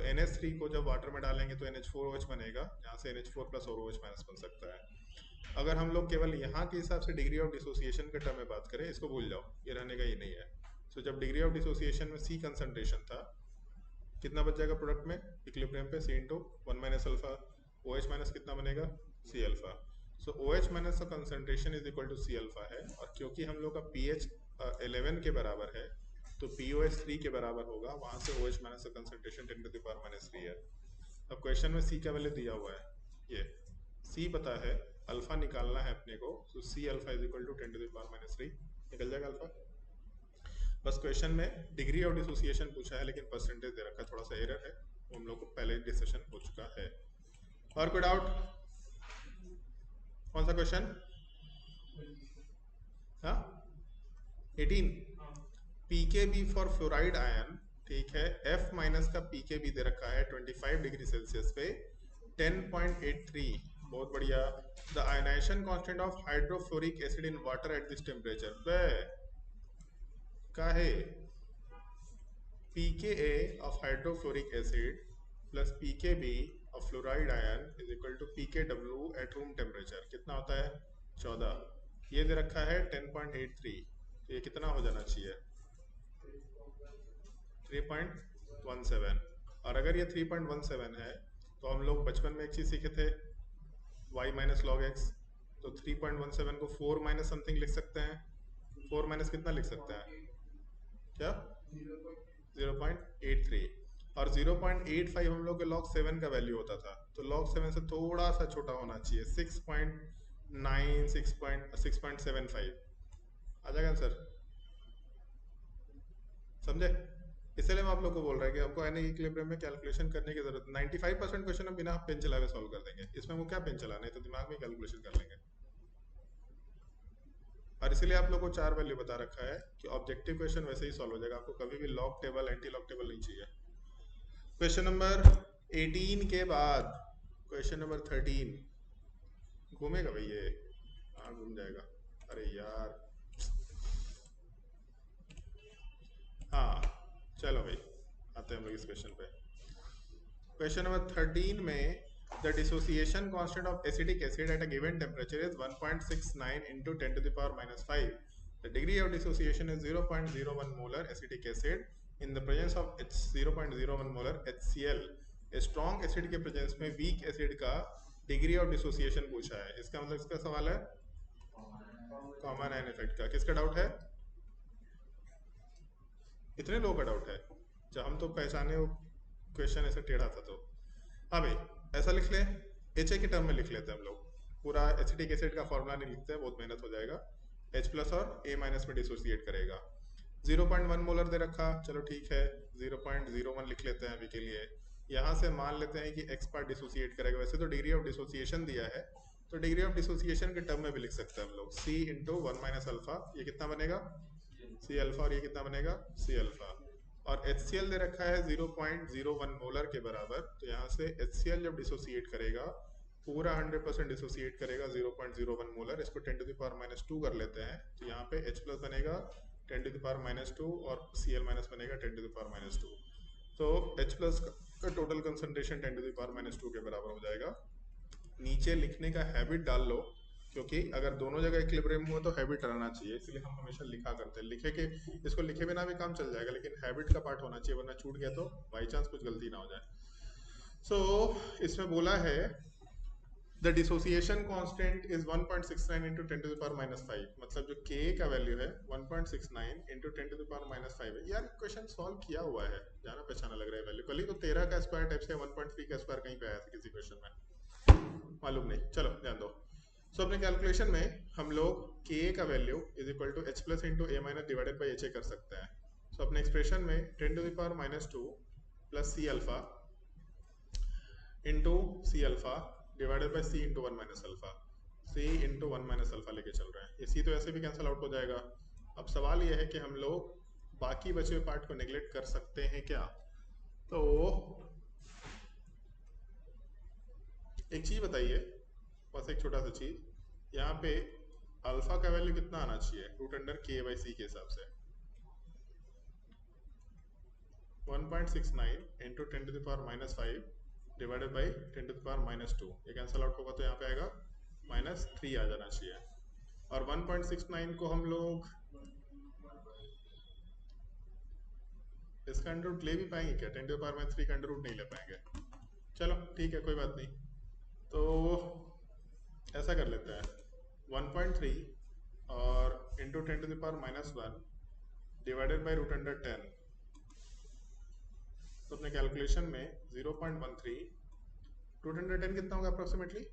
NH3 को जब वाटर में डालेंगे तो NH4OH बनेगा, जहाँ से NH4 प्लस और OH माइनस बन सकता है। अगर हम लोग केवल यहाँ के हिसाब से डिग्री ऑफ डिसोसिएशन के टर्म में बात करें, इसको भूल जाओ, ये रहने का ही नहीं है। जब डिग्री ऑफ डिसोसिएशन में C कंसंट्रेशन था, कितना बच जाएगा प्रोडक्ट में इक्विलिब्रियम पे, C into 1 minus alpha, OH minus कितना बनेगा C अल्फा। OH माइनस का concentration is equal to C alpha है, और क्योंकि हम लोग का pH 11 के बराबर है तो POH 3 के बराबर होगा, वहां से OH माइनस का concentration 10 to the power minus 3 है। अब क्वेश्चन में C का वैल्यू दिया हुआ है, ये C पता है, अल्फा निकालना है अपने को, तो C alpha is equal to 10 to the power minus 3 निकल जाएगा अल्फा। बस क्वेश्चन में डिग्री ऑफ डिसोसिएशन पूछा है लेकिन परसेंटेज दे रखा है, थोड़ा सा एरर है, वो हम लोग को पहले डिस्कशन हो चुका है। और कोई डाउट? कौन सा क्वेश्चन? हाँ 18, पीकेबी फॉर फ्लोराइड आयन, ठीक है, F माइनस का पीकेबी दे रखा है 25 डिग्री सेल्सियस पे 10.83, बहुत बढ़िया। The ionisation constant of hydrofluoric acid in water at this temperature, का है pKa of hydrofluoric acid plus pKb of fluoride ion is equal to pKw at room temperature, कितना होता है 14, ये दे रखा है 10.83, तो ये कितना हो जाना चाहिए 3.17। और अगर ये 3.17 है तो हम लोग बचपन में एक चीज सीखे थे y माइनस लॉग एक्स, तो 3.17 को 4 माइनस समथिंग लिख सकते हैं। 4 माइनस कितना लिख सकते हैं, क्या 0.83, और 0.85 हम लोग के log 7 का वैल्यू होता था, तो log 7 से थोड़ा सा छोटा होना चाहिए, 6.9 6.75 आ जाएगा आंसर। समझे? इसलिए मैं आप लोग को बोल रहा है कि हमको एनर्जी इक्विलिब्रियम में कैलकुलेशन करने की जरूरत, 95% क्वेश्चन हम बिना पेन चलावे सॉल्व कर देंगे, इसमें वो क्या पेन चलाना है, तो दिमाग में कैलकुलेशन कर लेंगे। और इसीलिए आप लोग को 4 वैल्यू बता रखा है कि ऑब्जेक्टिव क्वेश्चन वैसे ही सॉल्व हो जाएगा, आपको कभी भी log table anti log table नहीं चाहिए। क्वेश्चन नंबर 18 के बाद क्वेश्चन नंबर 13 घूमेगा भाई, ये हाँ घूम जाएगा, अरे यार हाँ चलो भाई आते हैं हम लोग इस क्वेश्चन पे। क्वेश्चन नंबर 13 में the dissociation constant of acetic acid at a given temperature is 1.69 into 10 to the power minus 5. The degree of dissociation is 0.01 molar acetic acid in the presence of 0.01 molar HCl. A strong acid के presence में weak acid का degree of dissociation पूछा है, इसका मतलब इसका सवाल है कॉमन आयन इफेक्ट का। किसका डाउट है? इतने लोगों का डाउट है, जब हम तो पहचाने वो क्वेश्चन ऐसे टेढ़ा था। तो हाँ भाई ऐसा लिख ले, HA के टर्म में लिख लेते हैं हम लोग, पूरा एसिटिक एसिड का फॉर्मूला नहीं लिखते हैं, बहुत मेहनत हो जाएगा। H प्लस और A माइनस में डिसोसिएट करेगा। 0.1 मोलर दे रखा, चलो ठीक है 0.01 लिख लेते हैं अभी के लिए। यहाँ से मान लेते हैं कि x पार्ट डिसोसिएट करेगा, वैसे तो डिग्री ऑफ डिसोसिएशन दिया है तो डिग्री ऑफ डिसोसिएशन के टर्म में भी लिख सकते हैं हम लोग, c इंटू 1 माइनस अल्फा, ये कितना बनेगा c अल्फा, और ये कितना बनेगा c अल्फा। और HCl दे रखा है 0.01 मोलर के बराबर, तो यहाँ से HCl जब डिसोसिएट करेगा पूरा 100% डिसोसिएट करेगा 0.01 मोलर, इसको 10 टू द पावर माइनस 2 कर लेते हैं, तो यहाँ पे H प्लस बनेगा 10 टू द पावर माइनस 2 और Cl माइनस बनेगा 10 टू द पावर माइनस 2। तो H प्लस का total concentration 10 to the power minus 2 के बराबर हो जाएगा। नीचे लिखने का हैबिट डाल लो, क्योंकि अगर दोनों जगह इक्विलिब्रियम हुआ तो हैबिट रहना चाहिए, इसलिए हम हमेशा लिखा करते हैं। लिखे के इसको लिखे बिना भी काम चल जाएगा, लेकिन हैबिट का पार्ट होना चाहिए, वरना छूट गया तो बाई चांस कुछ गलती ना हो जाए। सो इसमें बोला है the dissociation constant is 1.69 into 10 to the power minus 5, मतलब जो K का वैल्यू है 1.69 into 10 to the power minus 5 है। यार क्वेश्चन सॉल्व किया हुआ है, जाना पहचाना लग रहा है वैल्यू, कल ही तो 13 का स्क्वायर टाइप से 1.3 का स्क्वायर कहीं पे आया था किसी क्वेश्चन में, मालूम नहीं, चलो ध्यान दो। सो अपने कैलकुलेशन में हम लोग K का value is equal to H plus into A minus divided by HA कर सकते हैं। सो अपने एक्सप्रेशन में 10 to the power minus 2 plus C alpha into C alpha divided by C into 1 minus alpha, C into 1 minus alpha लेके चल रहे हैं। ये C तो ऐसे भी कैंसिल आउट हो जाएगा। अब सवाल ये है कि हम लोग बाकी बचे हुए पार्ट को नेग्लेक्ट कर सकते हैं क्या? तो एक चीज बताइए, बस एक छोटा सा चीज, यहाँ पे अल्फा का वैल्यू कितना आना चाहिए root under K by C के हिसाब से? 1.69 into 10 to the power minus 5 divided by 10 to the power minus 2, ये कैंसिल आउट होगा तो यहाँ पे आएगा माइनस 3 आ जाना चाहिए। और 1.69 को हम लोग इसका अंडर रूट ले भी पाएंगे क्या? 10 टू द पावर माइनस 3 का अंडर रूट नहीं ले पाएंगे, चलो ठीक है कोई बात नहीं। तो ऐसा कर लेते हैं 1.3 और into 10 to the power minus 1 divided by root under 10, तो अपने कैलकुलेशन में 0.13 रूट अंडर 10 कितना होगा अप्रोक्सीमेटली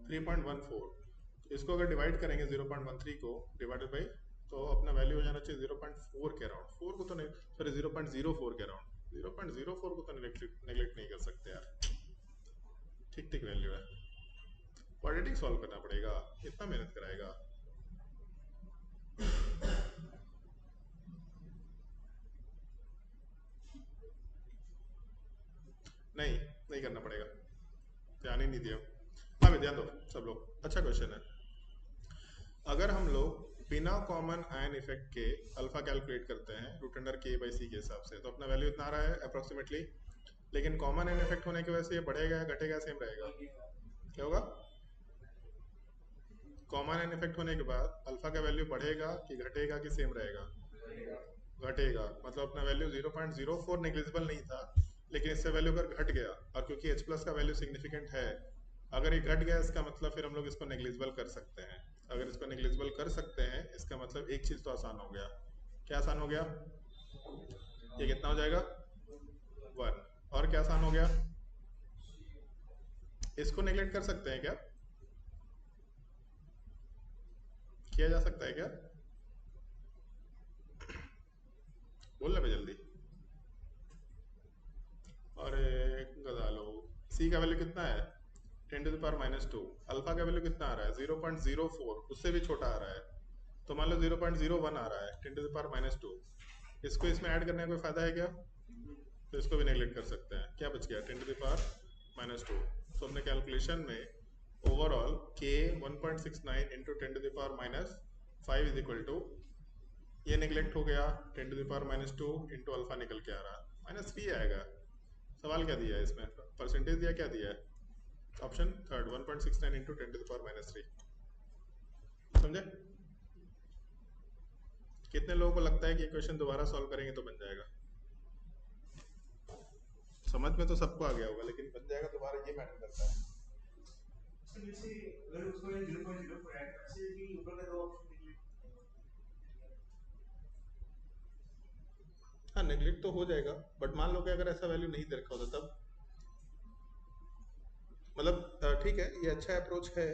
3.14। इसको अगर डिवाइड करेंगे 0.13 को डिवाइडेड बाई, तो अपना वैल्यू हो जाना चाहिए 0.4 के अराउंड, 4 को तो नहीं, सॉरी 0.04 के अराउंड, 0.04 को तो नेग्लेक्ट नहीं कर सकते यार, ठीक ठीक वैल्यू है। क्वाड्रेटिक सॉल्व करना पड़ेगा, इतना मेहनत कराएगा। नहीं नहीं करना पड़ेगा, ध्यान ही नहीं दिया। हाँ भी ध्यान दो सब लोग, अच्छा क्वेश्चन है। अगर हम लोग बिना कॉमन आयन इफेक्ट के अल्फा कैलकुलेट करते हैं root under K by C के हिसाब से, तो अपना वैल्यू इतना आ रहा है अप्रोक्सीमेटली, लेकिन कॉमन आयन इफेक्ट होने की वजह से ये बढ़ेगा या घटेगा, सेम रहेगा, क्या होगा? कॉमन आयन इफेक्ट होने के बाद अल्फा का वैल्यू बढ़ेगा कि घटेगा कि सेम रहेगा? घटेगा, मतलब अपना वैल्यू 0.04 नेग्लिजिबल नहीं था, लेकिन इससे वैल्यू अगर घट गया, और क्योंकि H प्लस का वैल्यू सिग्निफिकेंट है, अगर ये घट गया इसका मतलब फिर हम लोग इसको नेग्लिजिबल कर सकते हैं। अगर इसको नेग्लिजिबल कर सकते हैं इसका मतलब एक चीज तो आसान हो गया, क्या आसान हो गया? ये कितना हो जाएगा 1, और क्या आसान हो गया? इसको नेग्लेक्ट कर सकते हैं क्या? किया जा सकता है क्या? बोलना पे जल्दी, अरे गधा लोग। C का वैल्यू कितना है 10 to the power minus 2, alpha का वैल्यू कितना आ रहा है 0.04, उससे भी छोटा आ रहा है, तो मान लो 0.01 आ रहा है 10 टू द पावर माइनस 2, इसको इसमें ऐड करने का कोई फायदा है क्या? तो इसको भी नेग्लेक्ट कर सकते हैं, क्या बच गया 10 टू द पावर माइनस 2। तो अपने कैलकुलेशन में overall K 1.69 into 10 to the power minus 5 is equal to, ये नेग्लेक्ट हो गया 10 to the power minus 2 into alpha निकल के आ रहा माइनस 3 आएगा। सवाल क्या दिया है इसमें, परसेंटेज दिया, क्या दिया है? Option third 1.69 into 10 to the power minus 3, समझे? कितने लोगों को लगता है कि क्वेश्चन दोबारा सॉल्व करेंगे तो बन जाएगा? समझ में तो सबको आ गया होगा, लेकिन बन जाएगा दोबारा, ये मैटर करता है। जैसे अगर उसको 0.04 ऐड ऐसे कि ऊपर का दो ऑप्शन निकले, हाँ नेग्लेक्ट तो हो जाएगा, बट मान लो कि अगर ऐसा वैल्यू नहीं दे रखा होता तब, मतलब ठीक है ये अच्छा अप्रोच है,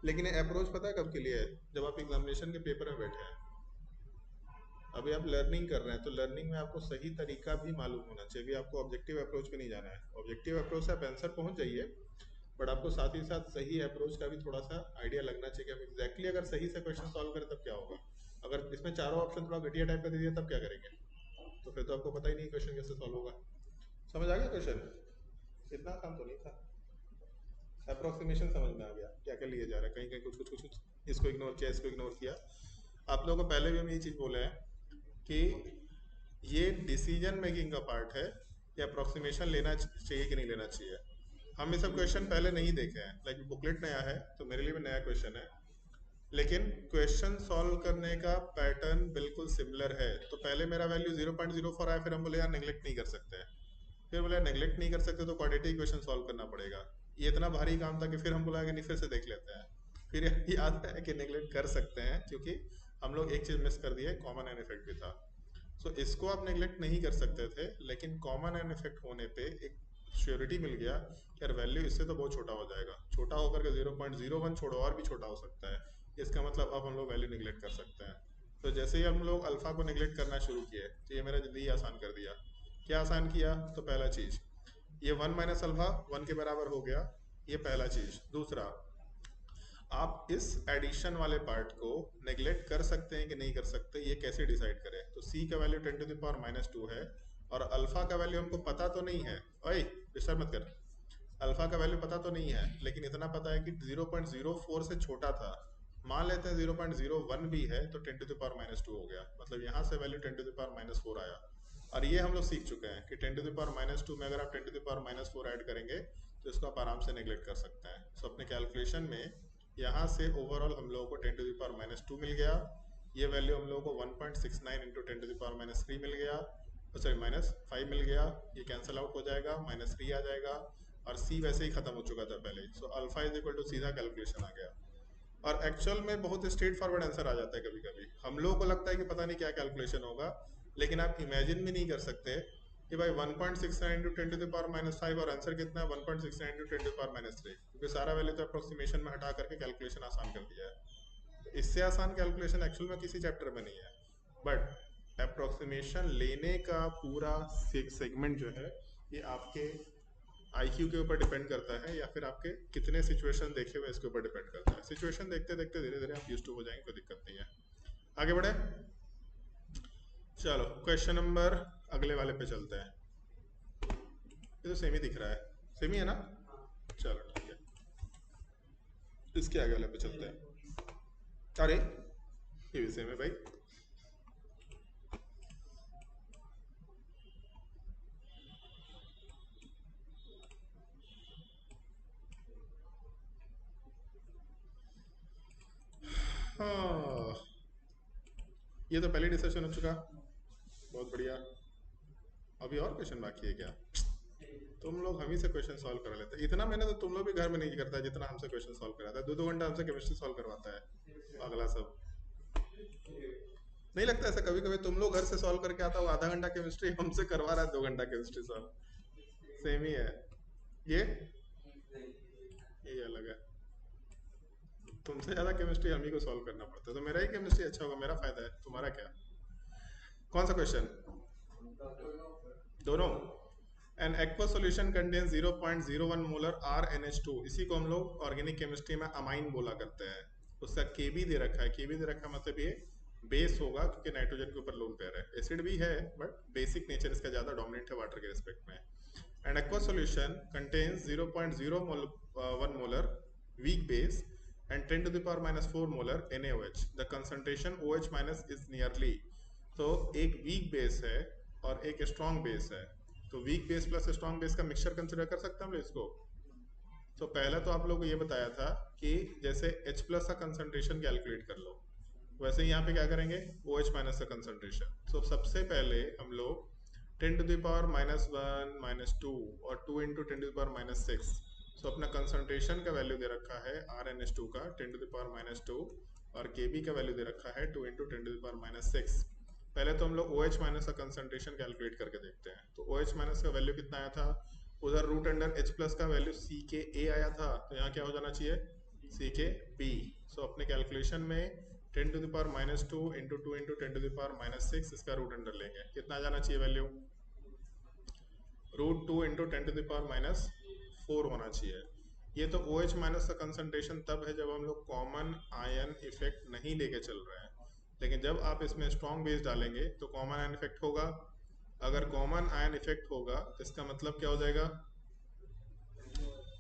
लेकिन ये अप्रोच पता है कब के लिए है? जब आप एग्जामिनेशन के पेपर में बैठे हैं। अभी आप लर्निंग कर रहे हैं तो लर्निंग में आपको सही तरीका भी मालूम होना चाहिए। अभी आपको ऑब्जेक्टिव अप्रोच पे नहीं जाना है। ऑब्जेक्टिव अप्रोच से आप आंसर पहुंच जाइए, बट आपको साथ ही साथ सही अप्रोच का भी थोड़ा सा आइडिया लगना चाहिए कि हम एग्जैक्टली अगर सही से क्वेश्चन सॉल्व करें तब क्या होगा। अगर इसमें चारों ऑप्शन थोड़ा घटिया टाइप का दे दिया तब क्या करेंगे? तो फिर तो आपको पता ही नहीं क्वेश्चन कैसे सॉल्व होगा। समझ आ गया क्वेश्चन? इतना काम तो नहीं था। अप्रोक्सीमेशन समझ में आ गया क्या क्या लिए जा रहा है, कहीं कहीं कुछ कुछ कुछ कुछ इसको इग्नोर किया, इसको इग्नोर किया। आप लोगों को पहले भी हम ये चीज़ बोले हैं कि ये डिसीजन मेकिंग का पार्ट है कि अप्रोक्सीमेशन लेना चाहिए कि नहीं लेना चाहिए। हम ये सब क्वेश्चन पहले नहीं देखे हैं, लाइक बुकलेट नया है तो मेरे लिए भी नया क्वेश्चन है, लेकिन क्वेश्चन सॉल्व करने का पैटर्न बिल्कुल सिमिलर है। तो पहले मेरा वैल्यू 0.04 आया, फिर हम बोले यार नेग्लेक्ट नहीं कर सकते, फिर बोले नेग्लेक्ट नहीं कर सकते तो क्वाड्रेटिक इक्वेशन सॉल्व करना पड़ेगा। ये इतना भारी काम था कि फिर हम बोला कि नहीं फिर से देख लेते हैं। फिर याद है कि नेग्लेक्ट कर सकते हैं क्योंकि हम लोग एक चीज़ मिस कर दिए, कॉमन एन इफेक्ट भी था। सो इसको आप नेग्लेक्ट नहीं कर सकते थे, लेकिन कॉमन एन इफेक्ट होने पे एक श्योरिटी मिल गया कि यार वैल्यू इससे तो बहुत छोटा हो जाएगा, छोटा होकर के 0.01 छोड़ो और भी छोटा हो सकता है। इसका मतलब अब हम लोग वैल्यू निगलेक्ट कर सकते हैं। तो जैसे ही हम लोग अल्फा को निगलेक्ट करना शुरू किए तो ये मेरा ज़िंदगी आसान कर दिया। क्या आसान किया? तो पहला चीज़ ये 1 माइनस अल्फा 1 के बराबर हो गया, ये पहला चीज़। दूसरा, आप इस एडिशन वाले पार्ट को नेग्लेक्ट कर सकते हैं कि नहीं कर सकते, ये कैसे डिसाइड करें? तो c का वैल्यू 10 टू द पावर -2 है और अल्फा का वैल्यू हमको पता तो नहीं है। ओए डिस्टर्ब मत कर। अल्फा का वैल्यू पता तो नहीं है, लेकिन इतना पता है कि 0.04 से छोटा था। मान लेते हैं 0.01 भी है तो 10 टू द पावर -2 हो गया, मतलब यहाँ से वैल्यू 10 टू द पावर -4 आया। और ये हम लोग सीख चुके हैं कि 10 टू द पावर -2 में अगर आप 10 टू द पावर -4 ऐड करेंगे तो इसको आप आराम से नेग्लेक्ट कर सकते हैं। सो अपने कैलकुलेशन में यहाँ से ओवरऑल हम लोगों को 10 टू द पावर -2 मिल गया। ये वैल्यू हम लोगों को 1.69 इंटू 10 टू द पावर -3 मिल गया, सॉरी -5 मिल गया। ये कैंसिल आउट हो जाएगा, -3 आ जाएगा और c वैसे ही खत्म हो चुका था पहले। So alpha is equal to सीधा कैलकुलेशन आ गया। और एक्चुअल में बहुत स्ट्रेट फॉरवर्ड आंसर आ जाता है। कभी कभी हम लोगों को लगता है कि पता नहीं क्या कैलकुलेशन होगा, लेकिन आप इमेजिन भी नहीं कर सकते कि भाई 1.69 इंटू 10 टू द पावर -5 और आंसर कितना है 1.69 इंटू 10 टू द पावर -3, क्योंकि सारा वैल्यू तो अप्रोक्सीमेशन में हटा करके कैलकुलेशन आसान कर दिया है। तो इससे आसान कैलकुलेशन एक्चुअल में किसी चैप्टर में नहीं है, बट अप्रोक्सीमेशन लेने का पूरा सेगमेंट जो है ये आपके आईक्यू के ऊपर डिपेंड करता है या फिर आपके कितने सिचुएशन देखे हुए इसके ऊपर डिपेंड करता है। सिचुएशन देखते देखते धीरे धीरे आप यूज्ड टू हो जाएंगे, कोई दिक्कत नहीं है। आगे बढ़े, चलो क्वेश्चन नंबर अगले वाले पे चलते हैं। ये तो सेम ही दिख रहा है, सेम ही है ना? चलो ठीक है, इसके आगे वाले पे चलते हैं। अरे ये भी सेम है भाई। हाँ, ये तो पहले डिस्कशन हो चुका, बहुत बढ़िया। अभी और क्वेश्चन बाकी है क्या? तुम लोग हम ही से क्वेश्चन सॉल्व कर लेते हैं। इतना मैंने तो तुम लोग भी घर में नहीं करता जितना हमसे क्वेश्चन सॉल्व कराता है। 2-2 घंटा हमसे केमिस्ट्री सॉल्व करवाता है अगला सब। नहीं लगता ऐसा कभी कभी तुम लोग घर से सॉल्व करके आता हो आधा घंटा केमिस्ट्री हमसे करवा रहा है 2 घंटा केमिस्ट्री सॉल्व? सेम ही है ये, ये अलग है। तुमसे ज्यादा केमिस्ट्री हम ही को सॉल्व करना पड़ता है, तो मेरा ही केमिस्ट्री अच्छा होगा, मेरा फायदा है, तुम्हारा क्या? कौन सा क्वेश्चन? दोनों। N aqua solution contains 0.01 molar RNH2, इसी को हम लोग ऑर्गेनिक केमिस्ट्री में अमाइन बोला करते हैं। उसका केबी दे रखा है, केबी दे रखा है मतलब ये बेस होगा क्योंकि नाइट्रोजन के ऊपर लोन पेयर है। एसिड भी है बट बेसिक नेचर इसका ज़्यादा डोमिनेट है वाटर के रिस्पेक्ट में। And aqua solution contains 0.01 molar weak base and 10 to the power -4 molar NaOH. The concentration OH minus is nearly, तो एक वीक बेस है और एक स्ट्रॉन्ग बेस है, तो weak base plus strong base का मिक्सचर कंसिडर कर सकते हैं हम लोग इसको। तो पहला तो आप लोगों को ये बताया था कि जैसे H प्लस का कंसंट्रेशन कैलकुलेट कर लो, वैसे ही यहाँ पे क्या करेंगे OH माइनस का कंसंट्रेशन। तो सबसे पहले हम लोग 10 टू द पावर -1 -2 और 2 इंटू 10 टू द पावर -6, सो अपना कंसंट्रेशन का वैल्यू दे रखा है RNH2 का 10 टू द पावर -2 और Kb का वैल्यू दे रखा है 2 इंटू 10 टू द पावर -6। पहले तो हम लोग OH माइनस का कंसंट्रेशन कैलकुलेट करके देखते हैं। तो OH माइनस का वैल्यू कितना आया था? उधर रूट अंडर H प्लस का वैल्यू C के A आया था, तो यहाँ क्या हो जाना चाहिए सी के पी। सो अपने कैलकुलेशन में 10 to the power -2 into 2 into 10 to the power -6 इसका रूट अंडर लेंगे। कितना आ जाना चाहिए value? √2 into 10 to the power -4 होना चाहिए। ये तो OH माइनस का कंसंट्रेशन तब है जब हम लोग कॉमन आयन इफेक्ट नहीं लेके चल रहे हैं, लेकिन जब आप इसमें स्ट्रॉन्ग बेस डालेंगे तो कॉमन आयन इफेक्ट होगा। अगर कॉमन आयन इफेक्ट होगा तो इसका मतलब क्या हो जाएगा?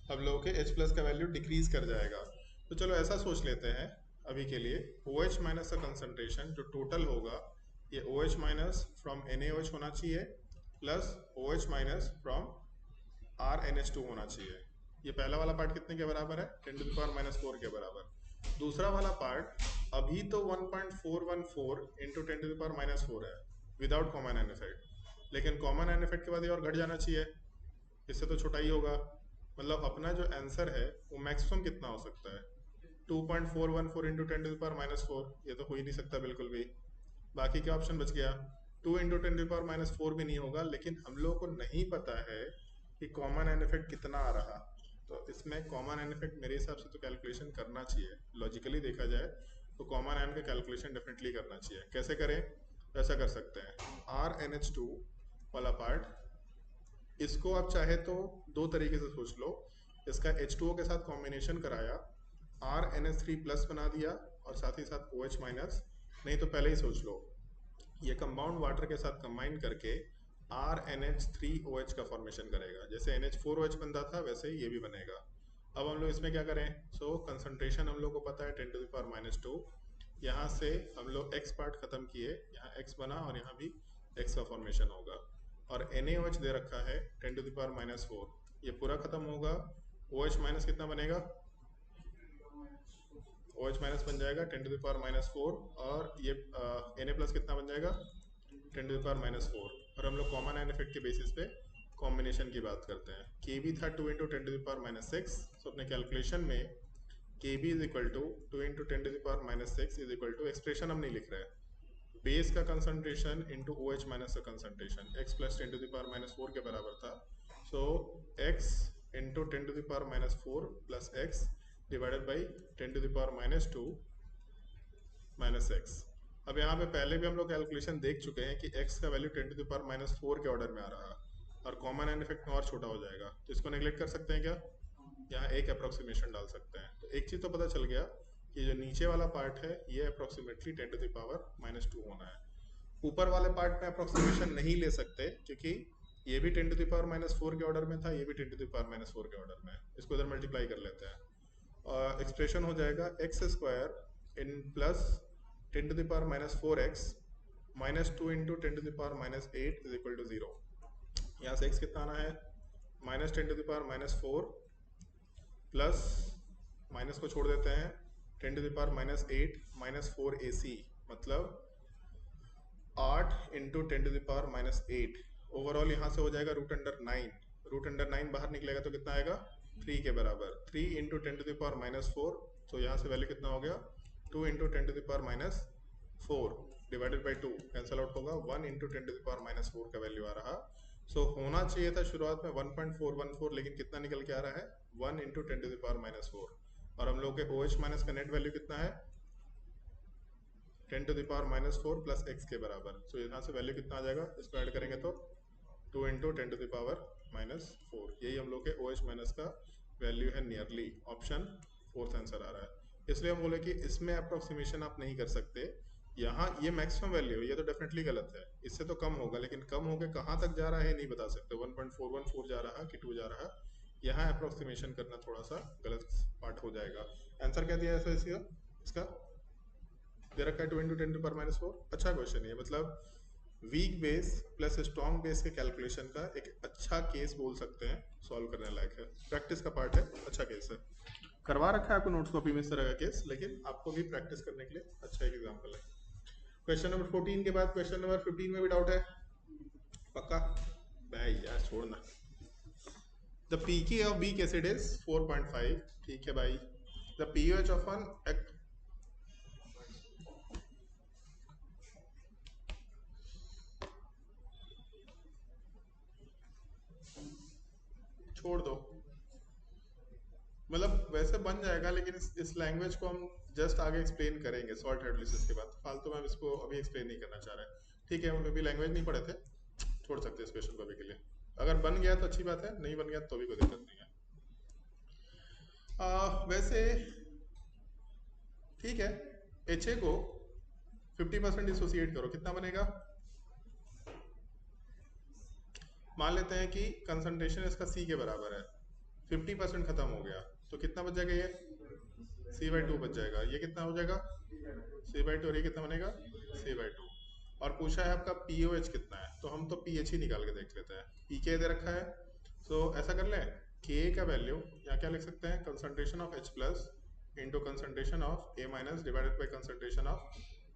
हम लोगों के H+ का वैल्यू डिक्रीज कर जाएगा। तो चलो ऐसा सोच लेते हैं अभी के लिए, OH माइनस का कंसंट्रेशन जो टोटल होगा ये OH माइनस फ्रॉम NaOH होना चाहिए plus OH minus from RNH2 होना चाहिए। ये पहला वाला पार्ट कितने के बराबर है? 10 टू द पावर -4 के बराबर। दूसरा वाला पार्ट अभी तो 1.414 इंटू 10 टू द पावर -4 है विदाउट कॉमन आयन इफेक्ट, लेकिन कॉमन आयन इफेक्ट के बाद ये और घट जाना चाहिए, इससे तो छोटा ही होगा। मतलब अपना जो आंसर है वो मैक्सिमम कितना हो सकता है? 2.414 इंटू 10 टू द पावर -4। ये तो हो ही नहीं सकता बिल्कुल भी। बाकी क्या ऑप्शन बच गया? 2 इंटू 10 टू द पावर -4 भी नहीं होगा, लेकिन हम लोगों को नहीं पता है कि कॉमन आयन इफेक्ट कितना आ रहा। तो इसमें कॉमन आयन इफेक्ट मेरे हिसाब से तो कैलकुलेशन करना चाहिए, लॉजिकली देखा जाए तो कॉमन आयन का कैलकुलेशन डेफिनेटली करना चाहिए। कैसे करें? ऐसा कर सकते हैं, RNH2 वाला पार्ट इसको आप चाहे तो दो तरीके से सोच लो। इसका H2O के साथ कॉम्बिनेशन कराया, RNH3+ बना दिया और साथ ही साथ OH माइनस, नहीं तो पहले ही सोच लो ये कंपाउंड वाटर के साथ कंबाइन करके RNH3OH का फॉर्मेशन करेगा। जैसे NH4OH बनता था वैसे ही ये भी बनेगा। अब हम लोग इसमें क्या करें? कंसंट्रेशन हम लोग को पता है 10 टू द पावर -2। यहाँ से हम लोग X पार्ट खत्म किए, यहाँ X बना और यहाँ भी X का फॉर्मेशन होगा। और NaOH दे रखा है 10 टू द पावर -4, ये पूरा खत्म होगा। OH माइनस कितना बनेगा? OH माइनस बन जाएगा 10 टू द पावर -4 और ये Na+ कितना बन जाएगा? 10 टू द पावर -4। और हम लोग कॉमन आयन इफेक्ट के बेसिस पे कॉम्बिनेशन की बात करते हैं। Kb था 2 into 10 to the power -6। So अपने कैलकुलेशन में Kb is equal to 2 into 10 to the power -6 is equal to, expression हम नहीं लिख रहे हैं, बेस का कंसंट्रेशन इंटू OH माइनस का concentration, X plus 10 to the power -4 के बराबर था। So X into 10 to the power -4 plus X divided by 10 to the power -2 minus X। अब यहाँ पे पहले भी हम लोग कैलकुलेशन देख चुके हैं कि X का वैल्यू 10 टू द पावर -4 के ऑर्डर में आ रहा और कॉमन आयन इफेक्ट में और छोटा हो जाएगा, तो इसको नेग्लेक्ट कर सकते हैं क्या? यहाँ एक अप्रोक्सीमेशन डाल सकते हैं। तो एक चीज़ तो पता चल गया कि जो नीचे वाला पार्ट है ये अप्रोक्सीमेटली 10 टू द पावर -2 होना है। ऊपर वाले पार्ट में अप्रोक्सीमेशन नहीं ले सकते क्योंकि ये भी 10 टू द पावर -4 के ऑर्डर में था, ये भी 10 टू द पावर -4 के ऑर्डर में है। इसको इधर मल्टीप्लाई कर लेते हैं और एक्सप्रेशन हो जाएगा x² इन plus 10 to the power -4x -2 into 10 to the power -8 is equal to 0। यहाँ से x कितना आना है? -10 to the power -4 plus minus को छोड़ देते हैं 10 टू द पावर -8 -4ac, मतलब 8 into 10 to the power -8। Overall यहाँ से हो जाएगा √9। √9 बाहर निकलेगा तो कितना आएगा? 3 के बराबर। 3 इंटू 10 टू द पावर -4, तो यहाँ से वैल्यू कितना हो गया? 2 into 10 to the power -4 divided by 2 cancel out होगा। 1 इंटू 10 टू द पावर -4 का वैल्यू आ रहा। सो होना चाहिए था शुरुआत में 1.414, लेकिन कितना निकल के आ रहा है? 1 इंटू 10 टू द पावर -4। और हम लोग के OH माइनस का नेट वैल्यू कितना है? 10 to the power -4 plus x के बराबर। सो यहाँ से वैल्यू कितना आ जाएगा? इसको ऐड करेंगे तो 2 इंटू 10 टू द पावर -4। यही हम लोग के OH माइनस का वैल्यू है। नियरली ऑप्शन 4th आंसर आ रहा है। इसलिए हम बोले कि इसमें अप्रोक्सीमेशन आप नहीं कर सकते। यहाँ ये मैक्सिमम वैल्यू है, ये तो डेफिनेटली गलत है, इससे तो कम होगा, लेकिन कम होकर कहाँ तक जा रहा है नहीं बता सकते। 1.414 जा रहा कि 2 जा रहा, यहाँ अप्रोक्सीमेशन करना थोड़ा सा गलत पार्ट हो जाएगा। आंसर क्या दिया है इसका दे रखा है 2 इंटू 10 टू पावर -4। अच्छा क्वेश्चन है, मतलब weak base plus strong base के कैलकुलेशन का एक अच्छा केस बोल सकते हैं, सॉल्व करने लायक है। प्रैक्टिस का पार्ट है, अच्छा केस है। करवा रखा है आपको नोट्स कॉपी में इस तरह का केस, लेकिन आपको भी प्रैक्टिस करने के लिए अच्छा एक एग्जाम्पल है। क्वेश्चन नंबर 14 के बाद क्वेश्चन नंबर 15 में भी डाउट है? पक्का भाई यार छोड़ना। The pK of weak acid is 4.5, ठीक है भाई। द pH of an छोड़ दो, मतलब वैसे बन जाएगा, लेकिन इस लैंग्वेज को हम जस्ट आगे एक्सप्लेन करेंगे सॉल्ट हाइड्रोलिसिस के बाद। फालतू में हम इसको अभी एक्सप्लेन नहीं करना चाह रहे। ठीक है, हम अभी लैंग्वेज नहीं पढ़े थे, छोड़ सकते हैं इस क्वेश्चन को अभी के लिए। अगर बन गया तो अच्छी बात है, नहीं बन गया तो भी कोई दिक्कत नहीं है। वैसे ठीक है, HA को 50% डिसोसिएट करो, कितना बनेगा? मान लेते हैं कि कंसंट्रेशन इसका C के बराबर है, 50% खत्म हो गया, तो कितना बच जाएगा? ये C/2 बच जाएगा। ये कितना हो जाएगा? C/2। और ये कितना बनेगा? C/2। और पूछा है आपका POH कितना है, तो हम तो pH ही निकाल के देख लेते हैं। pK दे रखा है, तो ऐसा कर लें, Ka का वैल्यू यहाँ क्या लिख सकते हैं? Concentration of H plus into concentration of A minus divided by concentration of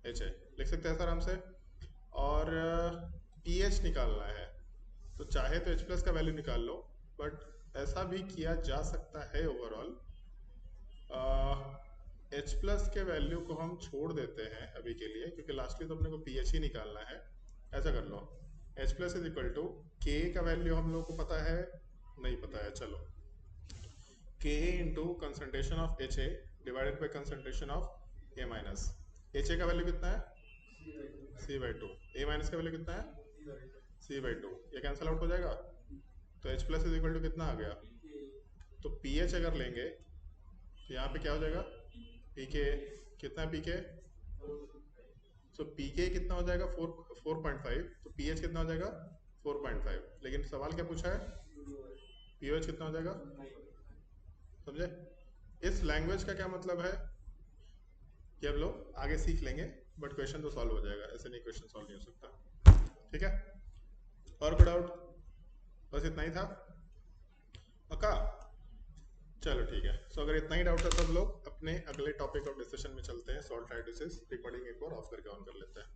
HA, लिख सकते हैं आराम से। और pH निकालना है, तो चाहे तो H प्लस का वैल्यू निकाल लो, बट ऐसा भी किया जा सकता है ओवरऑल। H प्लस के वैल्यू को हम छोड़ देते हैं अभी के लिए, क्योंकि लास्टली तो अपने को pH ही निकालना है। ऐसा कर लो, H plus is equal to K का वैल्यू हम लोग को पता है, नहीं पता है, चलो Ka into concentration of HA divided by concentration of A minus. HA का वैल्यू कितना है? C/2। A माइनस का वैल्यू कितना है? C/2। ये कैंसिल आउट हो जाएगा, तो H plus is equal to कितना आ गया? तो pH अगर लेंगे तो यहाँ पे क्या हो जाएगा? pK कितना? pK सो pK कितना हो जाएगा? 4.5। तो pH कितना हो जाएगा? 4.5। लेकिन सवाल क्या पूछा है? pOH कितना हो जाएगा? समझे? इस लैंग्वेज का क्या मतलब है कि हम लोग आगे सीख लेंगे, बट क्वेश्चन तो सॉल्व हो जाएगा, ऐसे नहीं क्वेश्चन सॉल्व नहीं हो सकता। ठीक है, और कोई डाउट? बस इतना ही था पक्का? चलो ठीक है। सो अगर इतना ही डाउट है तो हम लोग अपने अगले टॉपिक ऑफ डिस्कशन में चलते हैं, सॉल्ट हाइड्रोलिसिस। रिकॉर्डिंग एक बार ऑफ करके ऑन कर लेते हैं।